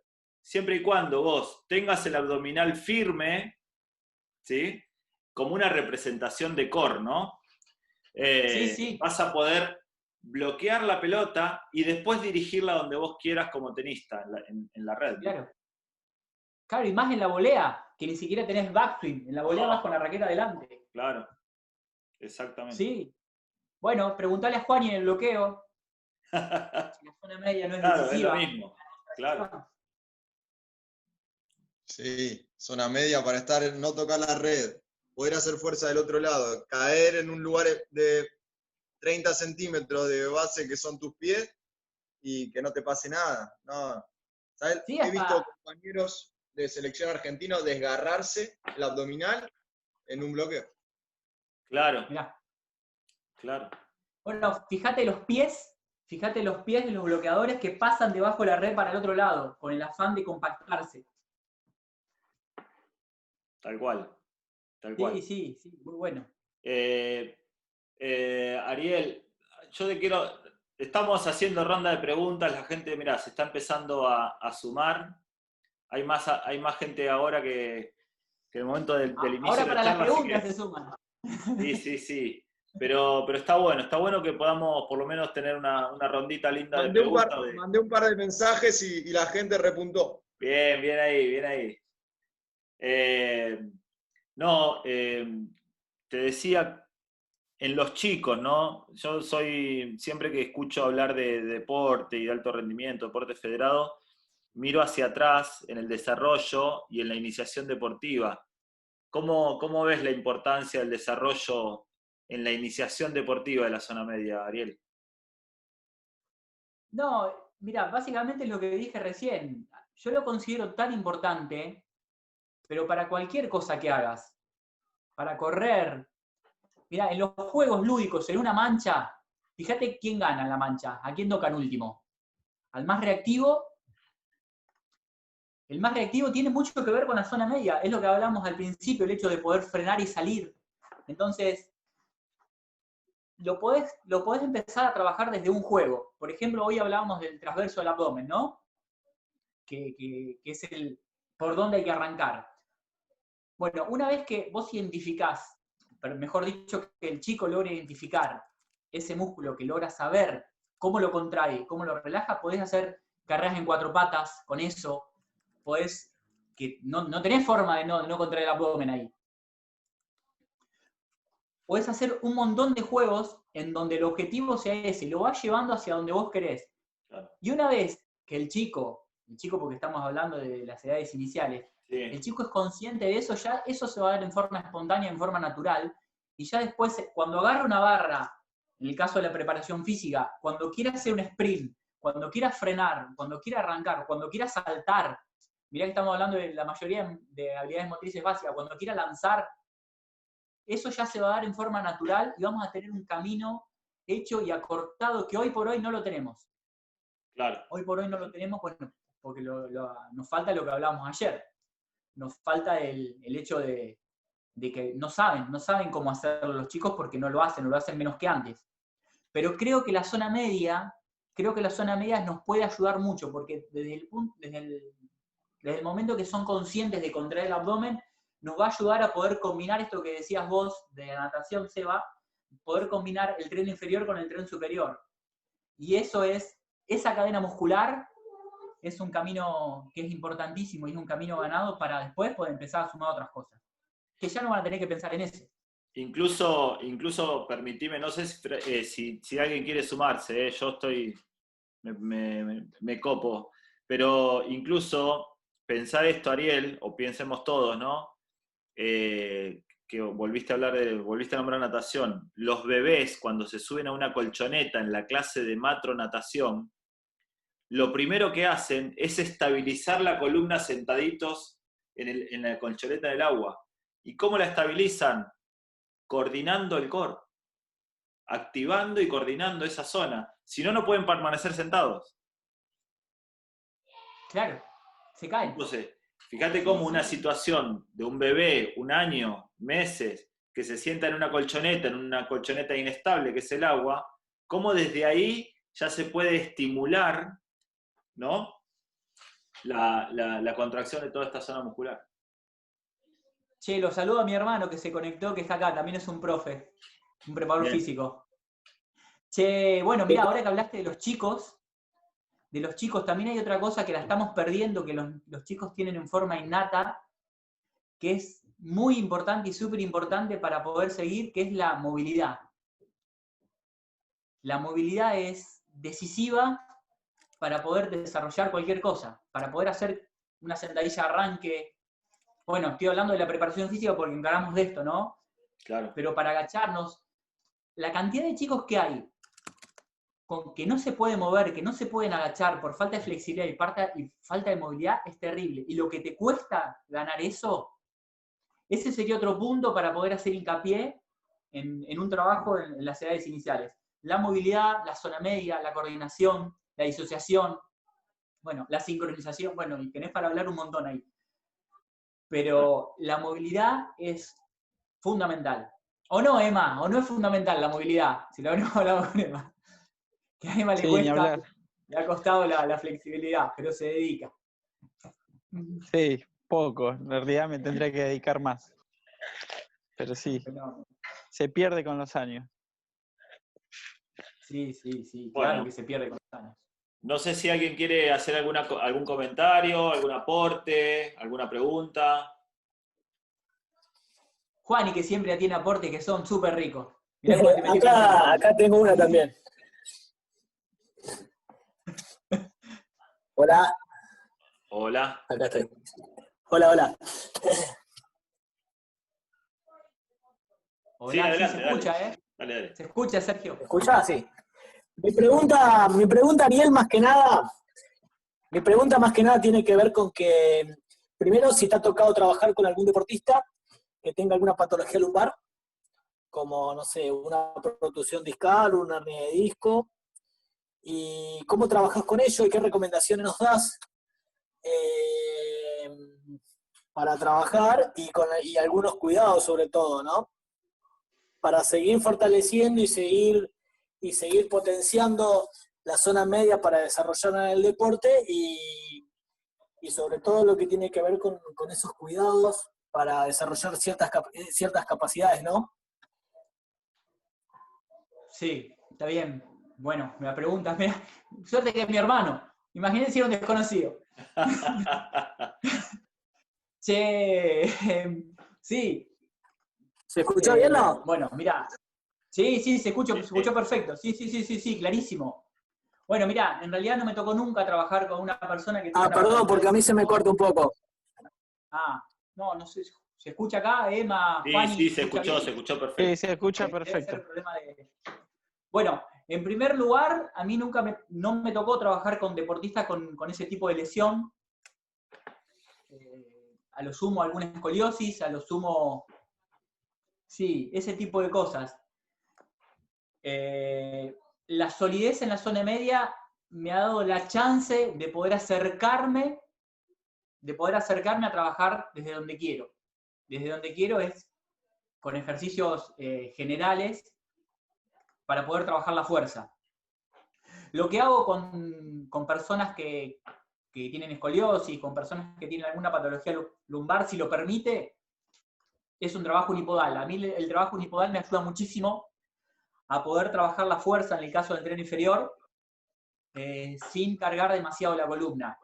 siempre y cuando vos tengas el abdominal firme, ¿sí? Como una representación de core, ¿no? Sí. Vas a poder bloquear la pelota y después dirigirla donde vos quieras como tenista, en la red. Claro. Claro, y más en la volea, que ni siquiera tenés backswing. En la volea vas con la raqueta adelante. Claro, exactamente. Sí. Bueno, preguntale a Juan y en el bloqueo. Si la zona media no es Claro, decisiva. es lo mismo. Claro. Sí, zona media para no tocar la red, poder hacer fuerza del otro lado, caer en un lugar de 30 centímetros de base que son tus pies y que no te pase nada. No. ¿Sabes? Sí, He visto compañeros de selección argentina desgarrarse el abdominal en un bloqueo. Claro. Mirá. Claro. Bueno, fíjate los pies de los bloqueadores que pasan debajo de la red para el otro lado, con el afán de compactarse. Tal cual, tal cual. Sí, muy bueno. Ariel, yo te quiero, estamos haciendo ronda de preguntas, la gente, mirá, se está empezando a sumar, hay más gente ahora que el momento del inicio Ahora de la para las charla, así preguntas que se suman. sí, pero está bueno que podamos por lo menos tener una rondita linda de Mandé preguntas. mandé un par de mensajes y la gente repuntó. Bien ahí, bien ahí. No, te decía, en los chicos, ¿no? Yo siempre que escucho hablar de deporte y de alto rendimiento, deporte federado, miro hacia atrás en el desarrollo y en la iniciación deportiva. ¿Cómo ves la importancia del desarrollo en la iniciación deportiva de la zona media, Ariel? No, mira, básicamente es lo que dije recién. Yo lo considero tan importante, pero para cualquier cosa que hagas, para correr. Mira, en los juegos lúdicos, en una mancha, fíjate quién gana en la mancha, a quién tocan último. Al más reactivo. El más reactivo tiene mucho que ver con la zona media, es lo que hablamos al principio, el hecho de poder frenar y salir. Entonces, lo podés empezar a trabajar desde un juego. Por ejemplo, hoy hablábamos del transverso del abdomen, ¿no? Que es el por dónde hay que arrancar. Bueno, una vez que vos identificás, pero mejor dicho, que el chico logra identificar ese músculo, que logra saber cómo lo contrae, cómo lo relaja, podés hacer carreras en 4 patas con eso, podés, que no tenés forma de no contraer el abdomen ahí. Podés hacer un montón de juegos en donde el objetivo sea ese, y lo vas llevando hacia donde vos querés. Claro. Y una vez que el chico porque estamos hablando de las edades iniciales, Sí. el chico es consciente de eso, ya eso se va a dar en forma espontánea, en forma natural, y ya después, cuando agarra una barra, en el caso de la preparación física, cuando quiera hacer un sprint, cuando quiera frenar, cuando quiera arrancar, cuando quiera saltar, mirá que estamos hablando de la mayoría de habilidades motrices básicas, cuando quiera lanzar, eso ya se va a dar en forma natural y vamos a tener un camino hecho y acortado que hoy por hoy no lo tenemos. Claro. Hoy por hoy no lo tenemos, bueno, porque nos falta lo que hablábamos ayer. Nos falta el hecho de que no saben cómo hacerlo los chicos porque no lo hacen menos que antes. Pero creo que la zona media nos puede ayudar mucho, porque desde el momento que son conscientes de contraer el abdomen, nos va a ayudar a poder combinar esto que decías vos de la natación, Seba, poder combinar el tren inferior con el tren superior. Y esa cadena muscular es un camino que es importantísimo y es un camino ganado para después poder empezar a sumar otras cosas. Que ya no van a tener que pensar en ese. Incluso permitime, no sé si alguien quiere sumarse, yo estoy, me copo, pero incluso pensar esto, Ariel, o pensemos todos, ¿no? Que volviste a nombrar natación. Los bebés, cuando se suben a una colchoneta en la clase de matronatación, lo primero que hacen es estabilizar la columna sentaditos en la colchoneta del agua. ¿Y cómo la estabilizan? Coordinando el core, activando y coordinando esa zona. Si no, no pueden permanecer sentados. Claro, se caen. Entonces, fíjate cómo una situación de un bebé, un año, meses, que se sienta en una colchoneta inestable, que es el agua, cómo desde ahí ya se puede estimular, ¿no? La contracción de toda esta zona muscular. Che, lo saludo a mi hermano que se conectó, que está acá, también es un profe, un preparador físico. Che, bueno, mira, ahora que hablaste de los chicos también hay otra cosa que la estamos perdiendo, que los chicos tienen en forma innata, que es muy importante y súper importante para poder seguir, que es la movilidad. La movilidad es decisiva para poder desarrollar cualquier cosa, para poder hacer una sentadilla de arranque. Bueno, estoy hablando de la preparación física porque encaramos de esto, ¿no? Claro. Pero para agacharnos, la cantidad de chicos que hay con que no se puede mover, que no se pueden agachar por falta de flexibilidad y falta de movilidad es terrible. Y lo que te cuesta ganar eso, ese sería otro punto para poder hacer hincapié en un trabajo en las edades iniciales. La movilidad, la zona media, la coordinación, la disociación, bueno, la sincronización, bueno, y tenés para hablar un montón ahí. pero la movilidad es fundamental. ¿O no, Emma? ¿O no es fundamental la movilidad? Si lo habremos hablado con Emma. Que a Emma le Sí, ni cuesta, hablar. le ha costado la flexibilidad, pero se dedica. Sí, poco. En realidad me tendría que dedicar más. Pero sí, Pero, se pierde con los años. sí, claro Bueno. que se pierde con los años. No sé si alguien quiere hacer algún comentario, algún aporte, alguna pregunta. Juan, y que siempre tiene aportes que son súper ricos. Mirá cómo te metí con Acá tengo una también. Hola, Hola. acá estoy. Hola. Hola, Sí, adelante, se escucha, dale. Dale. Se escucha, Sergio. ¿Me escuchás? Sí. Mi pregunta, Ariel, más que nada tiene que ver con que, primero, si te ha tocado trabajar con algún deportista que tenga alguna patología lumbar, como, no sé, una protusión discal, una hernia de disco, y cómo trabajas con ello y qué recomendaciones nos das para trabajar y algunos cuidados sobre todo, ¿no? Para seguir fortaleciendo y seguir potenciando la zona media para desarrollar en el deporte y sobre todo lo que tiene que ver con esos cuidados para desarrollar ciertas capacidades, ¿no? Sí, está bien. Bueno, me la preguntas, mira, suerte que es mi hermano. Imagínense si era un desconocido. Che, sí. ¿Se escuchó bien, no? Bueno, mira. Sí, se escuchó perfecto. Sí, clarísimo. Bueno, mira, en realidad no me tocó nunca trabajar con una persona que tenga... Perdón, porque a mí se me corta un poco. No sé, ¿se escucha acá, Emma, Juan? Sí, se escuchó perfecto. Sí, se escucha Debe ser perfecto. el problema de... Bueno, en primer lugar, a mí no me tocó trabajar con deportistas con ese tipo de lesión. A lo sumo alguna escoliosis, a lo sumo... Sí, ese tipo de cosas. La solidez en la zona media me ha dado la chance de poder acercarme a trabajar desde donde quiero. Desde donde quiero es con ejercicios generales para poder trabajar la fuerza. Lo que hago con personas que tienen escoliosis, con personas que tienen alguna patología lumbar, si lo permite, es un trabajo unipodal. A mí el trabajo unipodal me ayuda muchísimo a poder trabajar la fuerza en el caso del tren inferior sin cargar demasiado la columna.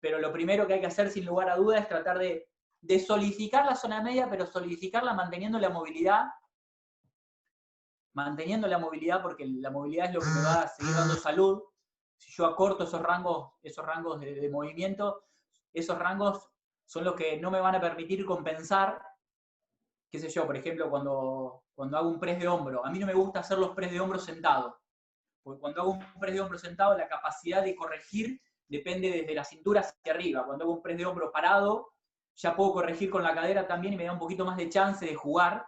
Pero lo primero que hay que hacer, sin lugar a dudas, es tratar de solidificar la zona media, pero solidificarla manteniendo la movilidad porque la movilidad es lo que me va a seguir dando salud. Si yo acorto esos rangos de movimiento, esos rangos son los que no me van a permitir compensar, qué sé yo, por ejemplo, cuando hago un press de hombro. A mí no me gusta hacer los press de hombro sentados, porque cuando hago un press de hombro sentado, la capacidad de corregir depende desde la cintura hacia arriba. Cuando hago un press de hombro parado, ya puedo corregir con la cadera también y me da un poquito más de chance de jugar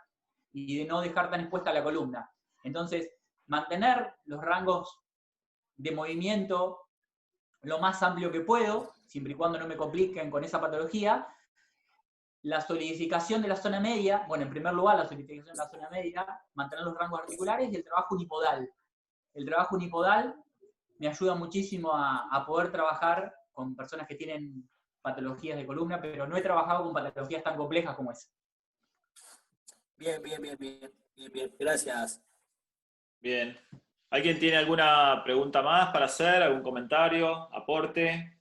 y de no dejar tan expuesta la columna. Entonces, mantener los rangos de movimiento lo más amplio que puedo, siempre y cuando no me compliquen con esa patología. La solidificación de la zona media, bueno, en primer lugar, la solidificación de la zona media, mantener los rangos articulares y el trabajo unipodal. El trabajo unipodal me ayuda muchísimo a poder trabajar con personas que tienen patologías de columna, pero no he trabajado con patologías tan complejas como esa. Bien. Gracias. Bien. ¿Alguien tiene alguna pregunta más para hacer? ¿Algún comentario? ¿Aporte?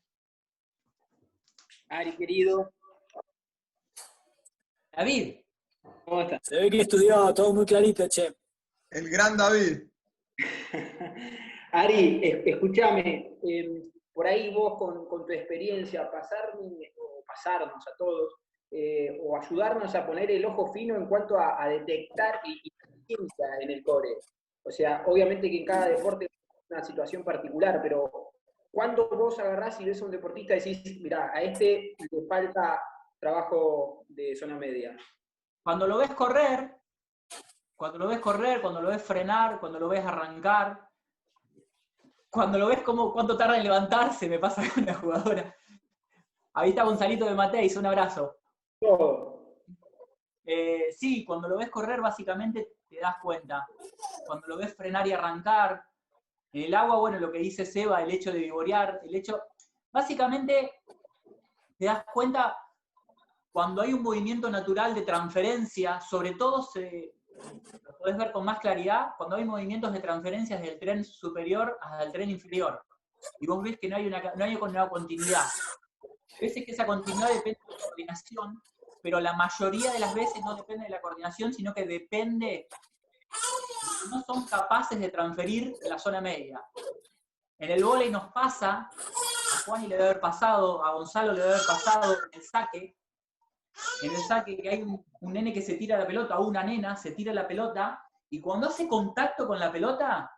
Ari, querido. David. ¿Cómo estás? Se ve que estudió todo muy clarito, che. El gran David. Ari, escúchame, por ahí vos con tu experiencia, pasarnos a todos, o ayudarnos a poner el ojo fino en cuanto a detectar ineficiencia en el core. O sea, obviamente que en cada deporte es una situación particular, pero cuando vos agarrás y ves a un deportista y decís, mirá, a este le falta trabajo de zona media? Cuando lo ves correr, cuando lo ves frenar, cuando lo ves arrancar, cuando lo ves cuánto tarda en levantarse, me pasa con la jugadora. Ahí está Gonzalito de Mateis, un abrazo. todo. Sí, cuando lo ves correr básicamente te das cuenta. Cuando lo ves frenar y arrancar. En el agua, bueno, lo que dice Seba, el hecho de vivorear, básicamente te das cuenta cuando hay un movimiento natural de transferencia, sobre todo lo podés ver con más claridad, cuando hay movimientos de transferencias del tren superior hasta el tren inferior. Y vos ves que no hay una continuidad. A veces que esa continuidad depende de la coordinación, pero la mayoría de las veces no depende de la coordinación, sino que depende de que no son capaces de transferir la zona media. En el vóley nos pasa, a Juani le debe haber pasado, a Gonzalo le debe haber pasado en el saque que hay un nene que se tira la pelota, o una nena se tira la pelota, y cuando hace contacto con la pelota,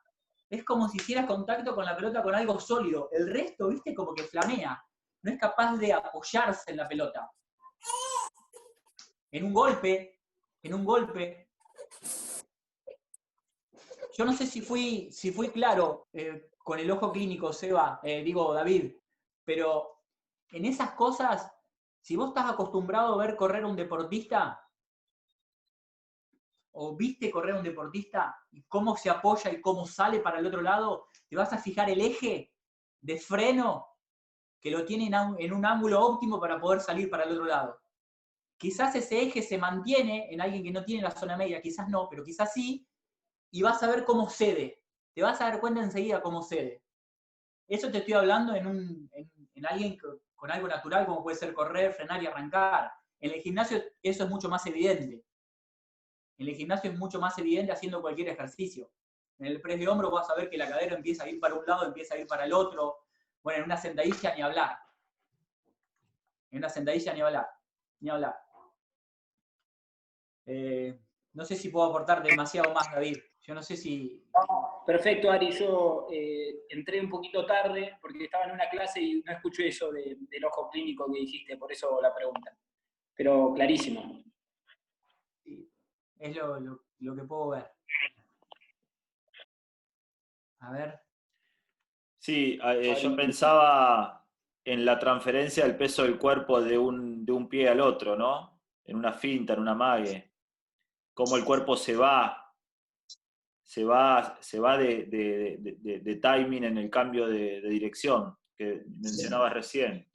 es como si hiciera contacto con la pelota con algo sólido. El resto, viste, como que flamea. No es capaz de apoyarse en la pelota. En un golpe, yo no sé si fui claro con el ojo clínico, Seba, David, pero en esas cosas, si vos estás acostumbrado a ver correr a un deportista, o viste correr a un deportista, y cómo se apoya y cómo sale para el otro lado, te vas a fijar el eje de freno que lo tiene en un ángulo óptimo para poder salir para el otro lado. Quizás ese eje se mantiene en alguien que no tiene la zona media, quizás no, pero quizás sí, y vas a ver cómo cede. Te vas a dar cuenta enseguida cómo cede. Eso te estoy hablando en alguien con algo natural, como puede ser correr, frenar y arrancar. En el gimnasio eso es mucho más evidente. En el gimnasio es mucho más evidente haciendo cualquier ejercicio. En el press de hombro vas a ver que la cadera empieza a ir para un lado, empieza a ir para el otro. Bueno, en una sentadilla ni hablar. Ni hablar. No sé si puedo aportar demasiado más, David. Yo no sé si... Perfecto, Ari. Yo entré un poquito tarde porque estaba en una clase y no escuché eso del ojo clínico que dijiste, por eso la pregunta. Pero clarísimo. Sí, es lo que puedo ver. A ver. Sí, yo pensaba en la transferencia del peso del cuerpo de un pie al otro, ¿no? En una finta, en un amague. Cómo el cuerpo se va de timing en el cambio de dirección que mencionabas recién.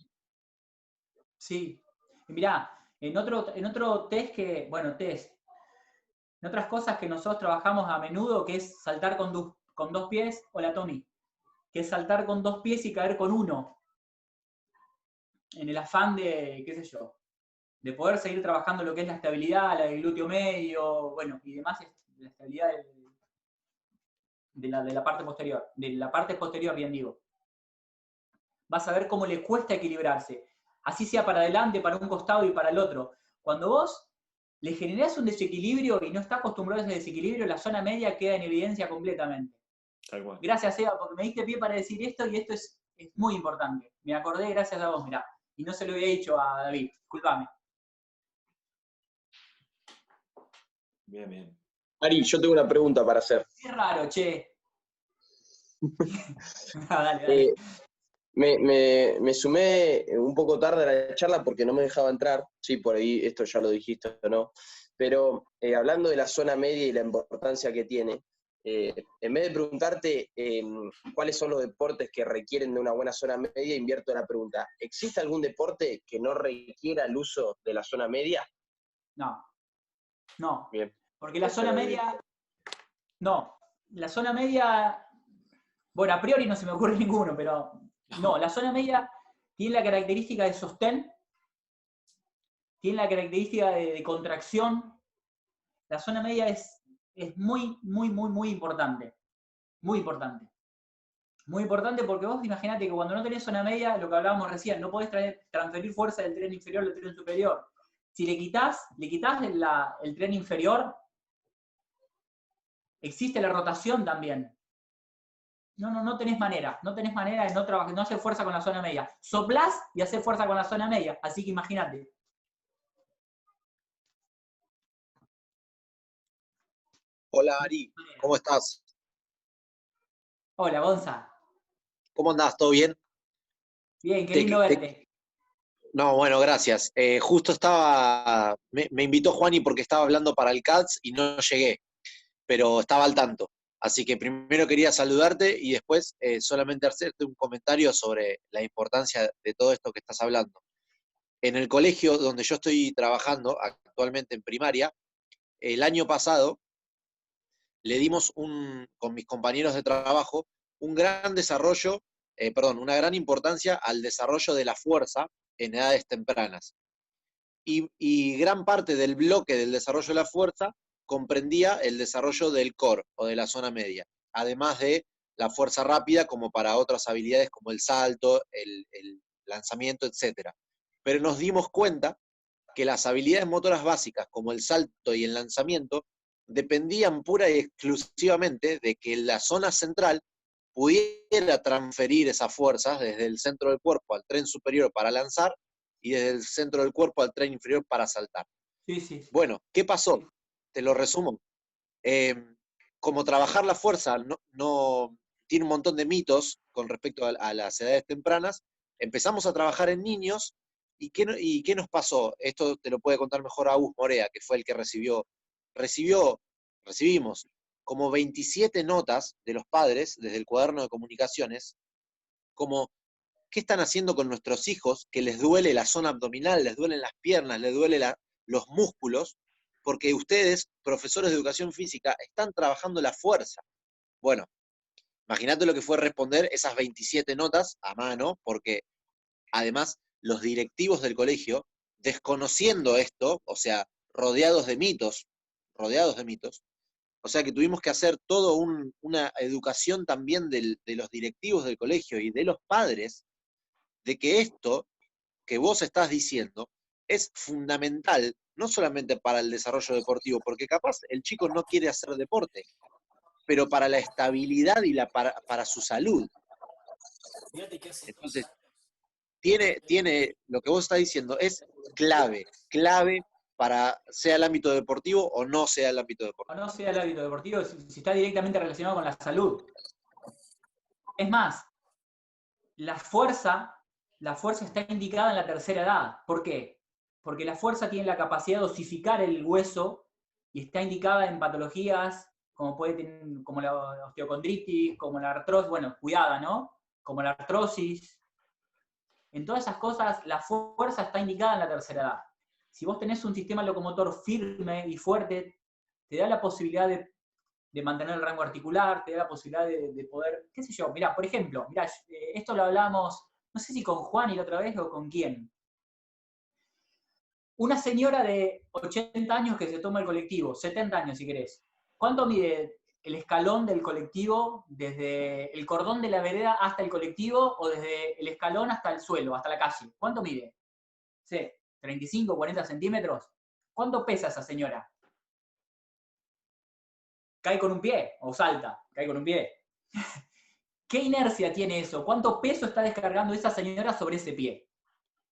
Sí. Y mirá, en otro test en otras cosas que nosotros trabajamos a menudo, que es saltar con dos pies, hola Tommy, que es saltar con dos pies y caer con uno. En el afán de, qué sé yo, de poder seguir trabajando lo que es la estabilidad, la del glúteo medio, bueno, y demás, la estabilidad de la parte posterior, bien digo. Vas a ver cómo le cuesta equilibrarse. Así sea para adelante, para un costado y para el otro. Cuando vos le generás un desequilibrio y no estás acostumbrado a ese desequilibrio, la zona media queda en evidencia completamente. Tal cual. Gracias, Eva, porque me diste pie para decir esto, y esto es muy importante. Me acordé gracias a vos, mirá. Y no se lo había dicho a David, disculpame. Bien, bien. Ari, yo tengo una pregunta para hacer. Qué raro, che. Dale. Me sumé un poco tarde a la charla porque no me dejaba entrar. Sí, por ahí esto ya lo dijiste o no. Pero hablando de la zona media y la importancia que tiene, en vez de preguntarte cuáles son los deportes que requieren de una buena zona media, invierto la pregunta. ¿Existe algún deporte que no requiera el uso de la zona media? No. Bien. Porque la zona media... No. La zona media... Bueno, a priori no se me ocurre ninguno, pero... No, la zona media tiene la característica de sostén, tiene la característica de contracción. La zona media es muy, muy, muy, muy importante. Muy importante. Muy importante porque vos imaginate que cuando no tenés zona media, lo que hablábamos recién, no podés transferir fuerza del tren inferior al tren superior. Si le quitas el tren inferior, existe la rotación también. No tenés manera de no hacer fuerza con la zona media. Soplás y hacer fuerza con la zona media, así que imagínate. Hola Ari, ¿cómo estás? Hola, Gonza. ¿Cómo andás? ¿Todo bien? Bien, qué lindo verte. No, bueno, gracias. Justo me invitó Juani porque estaba hablando para el CATS y no llegué, pero estaba al tanto. Así que primero quería saludarte y después solamente hacerte un comentario sobre la importancia de todo esto que estás hablando. En el colegio donde yo estoy trabajando actualmente en primaria, el año pasado le dimos con mis compañeros de trabajo un gran desarrollo, una gran importancia al desarrollo de la fuerza en edades tempranas. Y gran parte del bloque del desarrollo de la fuerza comprendía el desarrollo del core o de la zona media, además de la fuerza rápida como para otras habilidades como el salto, el lanzamiento, etc. Pero nos dimos cuenta que las habilidades motoras básicas como el salto y el lanzamiento dependían pura y exclusivamente de que la zona central pudiera transferir esas fuerzas desde el centro del cuerpo al tren superior para lanzar y desde el centro del cuerpo al tren inferior para saltar. Sí. Bueno, ¿qué pasó? Te lo resumo. Como trabajar la fuerza no tiene un montón de mitos con respecto a las edades tempranas, empezamos a trabajar en niños. ¿Y qué nos pasó? Esto te lo puede contar mejor Agus Morea, que fue el que recibimos como 27 notas de los padres desde el cuaderno de comunicaciones, como ¿qué están haciendo con nuestros hijos que les duele la zona abdominal, les duelen las piernas, les duele los músculos? Porque ustedes, profesores de educación física, están trabajando la fuerza. Bueno, imagínate lo que fue responder esas 27 notas a mano, porque además los directivos del colegio, desconociendo esto, o sea, rodeados de mitos, o sea que tuvimos que hacer toda una educación también de los directivos del colegio y de los padres, de que esto que vos estás diciendo es fundamental, no solamente para el desarrollo deportivo, porque capaz el chico no quiere hacer deporte, pero para la estabilidad y para su salud. Entonces, tiene lo que vos estás diciendo, es clave para sea el ámbito deportivo o no sea el ámbito deportivo. O no sea el ámbito deportivo, si está directamente relacionado con la salud. Es más, la fuerza está indicada en la tercera edad. ¿Por qué? Porque la fuerza tiene la capacidad de osificar el hueso y está indicada en patologías como la osteocondritis, como la artrosis, bueno, cuidada, ¿no? Como la artrosis. En todas esas cosas, la fuerza está indicada en la tercera edad. Si vos tenés un sistema locomotor firme y fuerte, te da la posibilidad de mantener el rango articular, te da la posibilidad de poder, qué sé yo, mirá, por ejemplo, mirá, esto lo hablábamos, no sé si con Juan y la otra vez o con quién. Una señora de 80 años que se toma el colectivo, 70 años si querés. ¿Cuánto mide el escalón del colectivo desde el cordón de la vereda hasta el colectivo o desde el escalón hasta el suelo, hasta la calle? ¿Cuánto mide? Sí, 35, 40 centímetros. ¿Cuánto pesa esa señora? Cae con un pie o salta, cae con un pie. ¿Qué inercia tiene eso? ¿Cuánto peso está descargando esa señora sobre ese pie?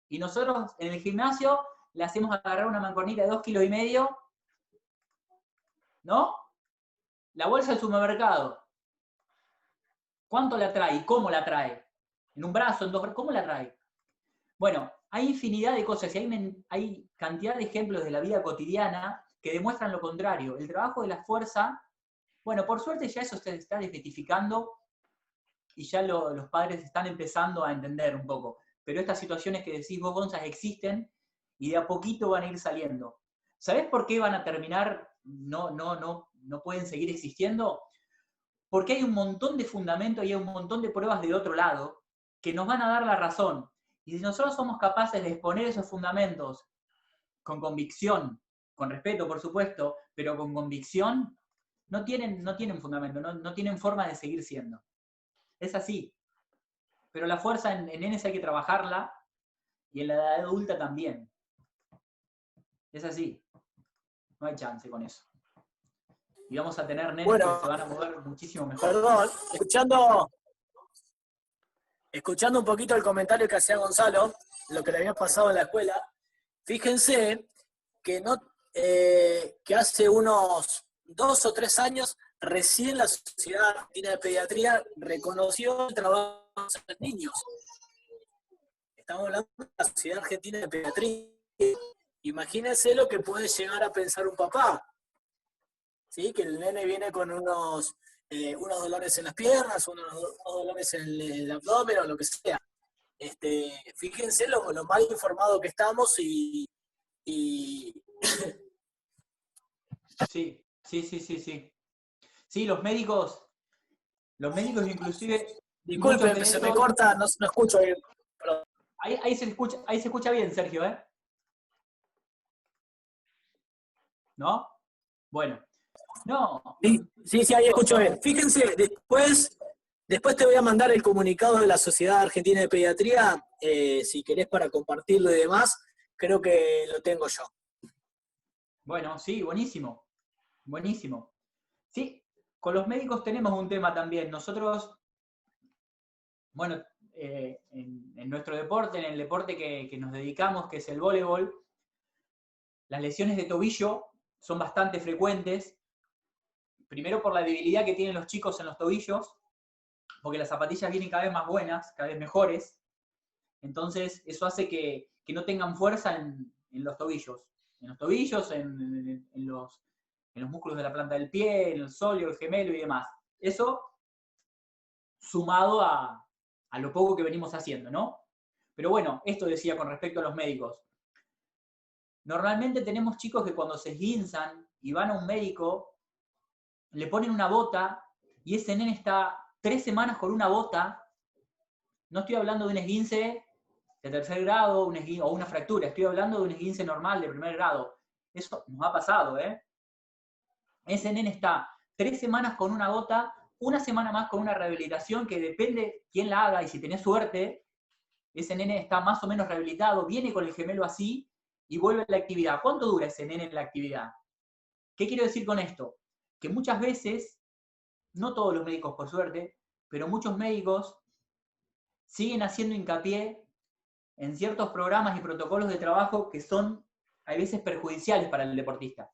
Y nosotros en el gimnasio le hacemos agarrar una mancuernita de 2,5 kilos, ¿no? La bolsa del supermercado. ¿Cuánto la trae y cómo la trae? ¿En un brazo, en dos brazos? ¿Cómo la trae? Bueno, hay infinidad de cosas y hay cantidad de ejemplos de la vida cotidiana que demuestran lo contrario. El trabajo de la fuerza, bueno, por suerte ya eso se está desmitificando y ya los padres están empezando a entender un poco. Pero estas situaciones que decís vos, Gonzalo, existen y de a poquito van a ir saliendo. ¿Sabés por qué van a terminar? No pueden seguir existiendo. Porque hay un montón de fundamentos y hay un montón de pruebas de otro lado que nos van a dar la razón. Y si nosotros somos capaces de exponer esos fundamentos con convicción, con respeto por supuesto, pero con convicción, no tienen fundamento, no tienen forma de seguir siendo. Es así. Pero la fuerza en nenes hay que trabajarla y en la edad adulta también. Es así. No hay chance con eso. Y vamos a tener nenes que se van a mover muchísimo mejor. Perdón, escuchando un poquito el comentario que hacía Gonzalo, lo que le había pasado en la escuela, fíjense que hace unos 2 o 3 años recién la Sociedad Argentina de Pediatría reconoció el trabajo de los niños. Estamos hablando de la Sociedad Argentina de Pediatría. Imagínense lo que puede llegar a pensar un papá, ¿sí? Que el nene viene con unos dolores en las piernas, unos dolores en el abdomen o lo que sea. Fíjense lo mal informado que estamos y... Sí. Sí, los médicos inclusive... Disculpen, se me corta, no escucho bien. Ahí se escucha bien, Sergio, ¿eh? ¿No? Bueno. No. Sí, ahí escucho bien. Fíjense, después te voy a mandar el comunicado de la Sociedad Argentina de Pediatría, si querés para compartirlo y demás, creo que lo tengo yo. Bueno, sí, buenísimo. Buenísimo. Sí, con los médicos tenemos un tema también. Nosotros, bueno, en nuestro deporte, en el deporte que nos dedicamos, que es el voleibol, las lesiones de tobillo son bastante frecuentes. Primero por la debilidad que tienen los chicos en los tobillos, porque las zapatillas vienen cada vez más buenas, cada vez mejores. Entonces, eso hace que no tengan fuerza en los tobillos. En los tobillos, en los músculos de la planta del pie, en el sóleo, el gemelo y demás. Eso sumado a lo poco que venimos haciendo, ¿no? Pero bueno, esto decía con respecto a los médicos. Normalmente tenemos chicos que cuando se esguinzan y van a un médico, le ponen una bota y ese nene está 3 semanas con una bota. No estoy hablando de un esguince de 3er grado o una fractura, estoy hablando de un esguince normal de 1er grado. Eso nos ha pasado, ¿eh? Ese nene está 3 semanas con una bota, 1 semana más con una rehabilitación que depende quién la haga, y si tenés suerte, ese nene está más o menos rehabilitado, viene con el gemelo así y vuelve a la actividad. ¿Cuánto dura ese nene en la actividad? ¿Qué quiero decir con esto? Que muchas veces, no todos los médicos por suerte, pero muchos médicos siguen haciendo hincapié en ciertos programas y protocolos de trabajo que son a veces perjudiciales para el deportista.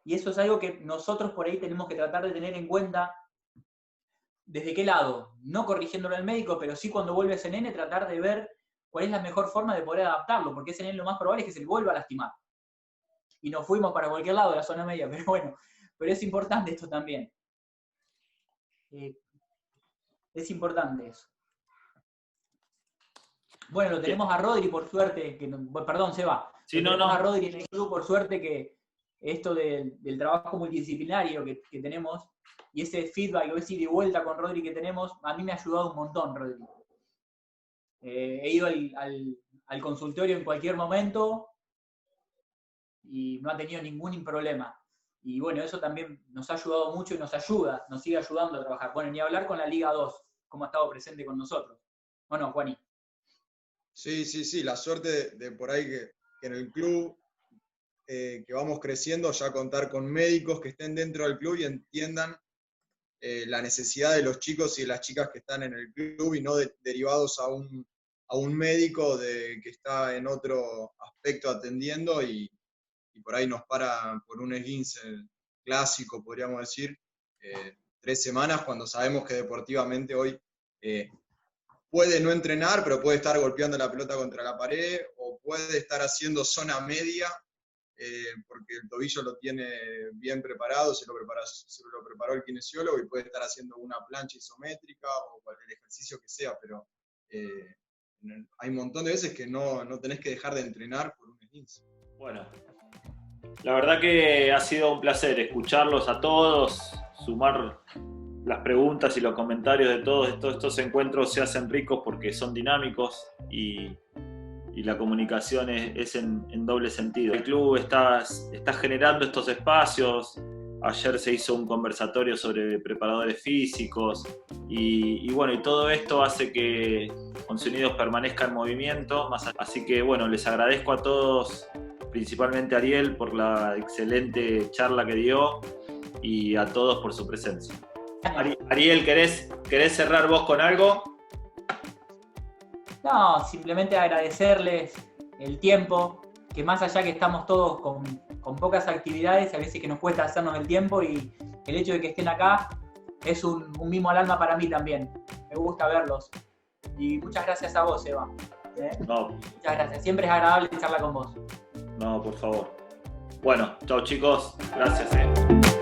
Y eso es algo que nosotros por ahí tenemos que tratar de tener en cuenta. ¿Desde qué lado? No corrigiéndolo al médico, pero sí cuando vuelve ese nene tratar de ver cuál es la mejor forma de poder adaptarlo, porque ese nene lo más probable es que se le vuelva a lastimar. Y nos fuimos para cualquier lado de la zona media, pero bueno, pero es importante esto también. Es importante eso. Bueno, lo tenemos a Rodri por suerte, perdón, Seba. Sí, tenemos a Rodri en el club por suerte, que esto del trabajo multidisciplinario que tenemos y ese feedback o ese ida y vuelta con Rodri que tenemos, a mí me ha ayudado un montón, Rodri. He ido al consultorio en cualquier momento y no ha tenido ningún problema. Y bueno, eso también nos ha ayudado mucho y nos sigue ayudando a trabajar. Bueno, ni hablar con la Liga 2, como ha estado presente con nosotros. Bueno, Juaní. Sí, la suerte de por ahí que en el club que vamos creciendo, ya contar con médicos que estén dentro del club y entiendan la necesidad de los chicos y de las chicas que están en el club y no derivados a un médico que está en otro aspecto atendiendo y por ahí nos para por un esguince clásico, podríamos decir, 3 semanas, cuando sabemos que deportivamente hoy puede no entrenar, pero puede estar golpeando la pelota contra la pared, o puede estar haciendo zona media, porque el tobillo lo tiene bien preparado, se lo preparó el kinesiólogo, y puede estar haciendo una plancha isométrica o cualquier ejercicio que sea, pero hay un montón de veces que no tenés que dejar de entrenar por un esguince. Bueno, la verdad que ha sido un placer escucharlos a todos, sumar las preguntas y los comentarios de todos. Estos encuentros se hacen ricos porque son dinámicos y la comunicación es en doble sentido. El club está generando estos espacios. Ayer se hizo un conversatorio sobre preparadores físicos y bueno, y todo esto hace que Once Unidos permanezca en movimiento. Así que bueno, les agradezco a todos, principalmente a Ariel por la excelente charla que dio y a todos por su presencia. Ariel, ¿querés cerrar vos con algo? No, simplemente agradecerles el tiempo, que más allá que estamos todos con pocas actividades, a veces que nos cuesta hacernos el tiempo, y el hecho de que estén acá es un mimo al alma para mí también. Me gusta verlos. Y muchas gracias a vos, Eva. No, Muchas gracias. Siempre es agradable charlar con vos. no, por favor. Bueno, chao chicos. Gracias.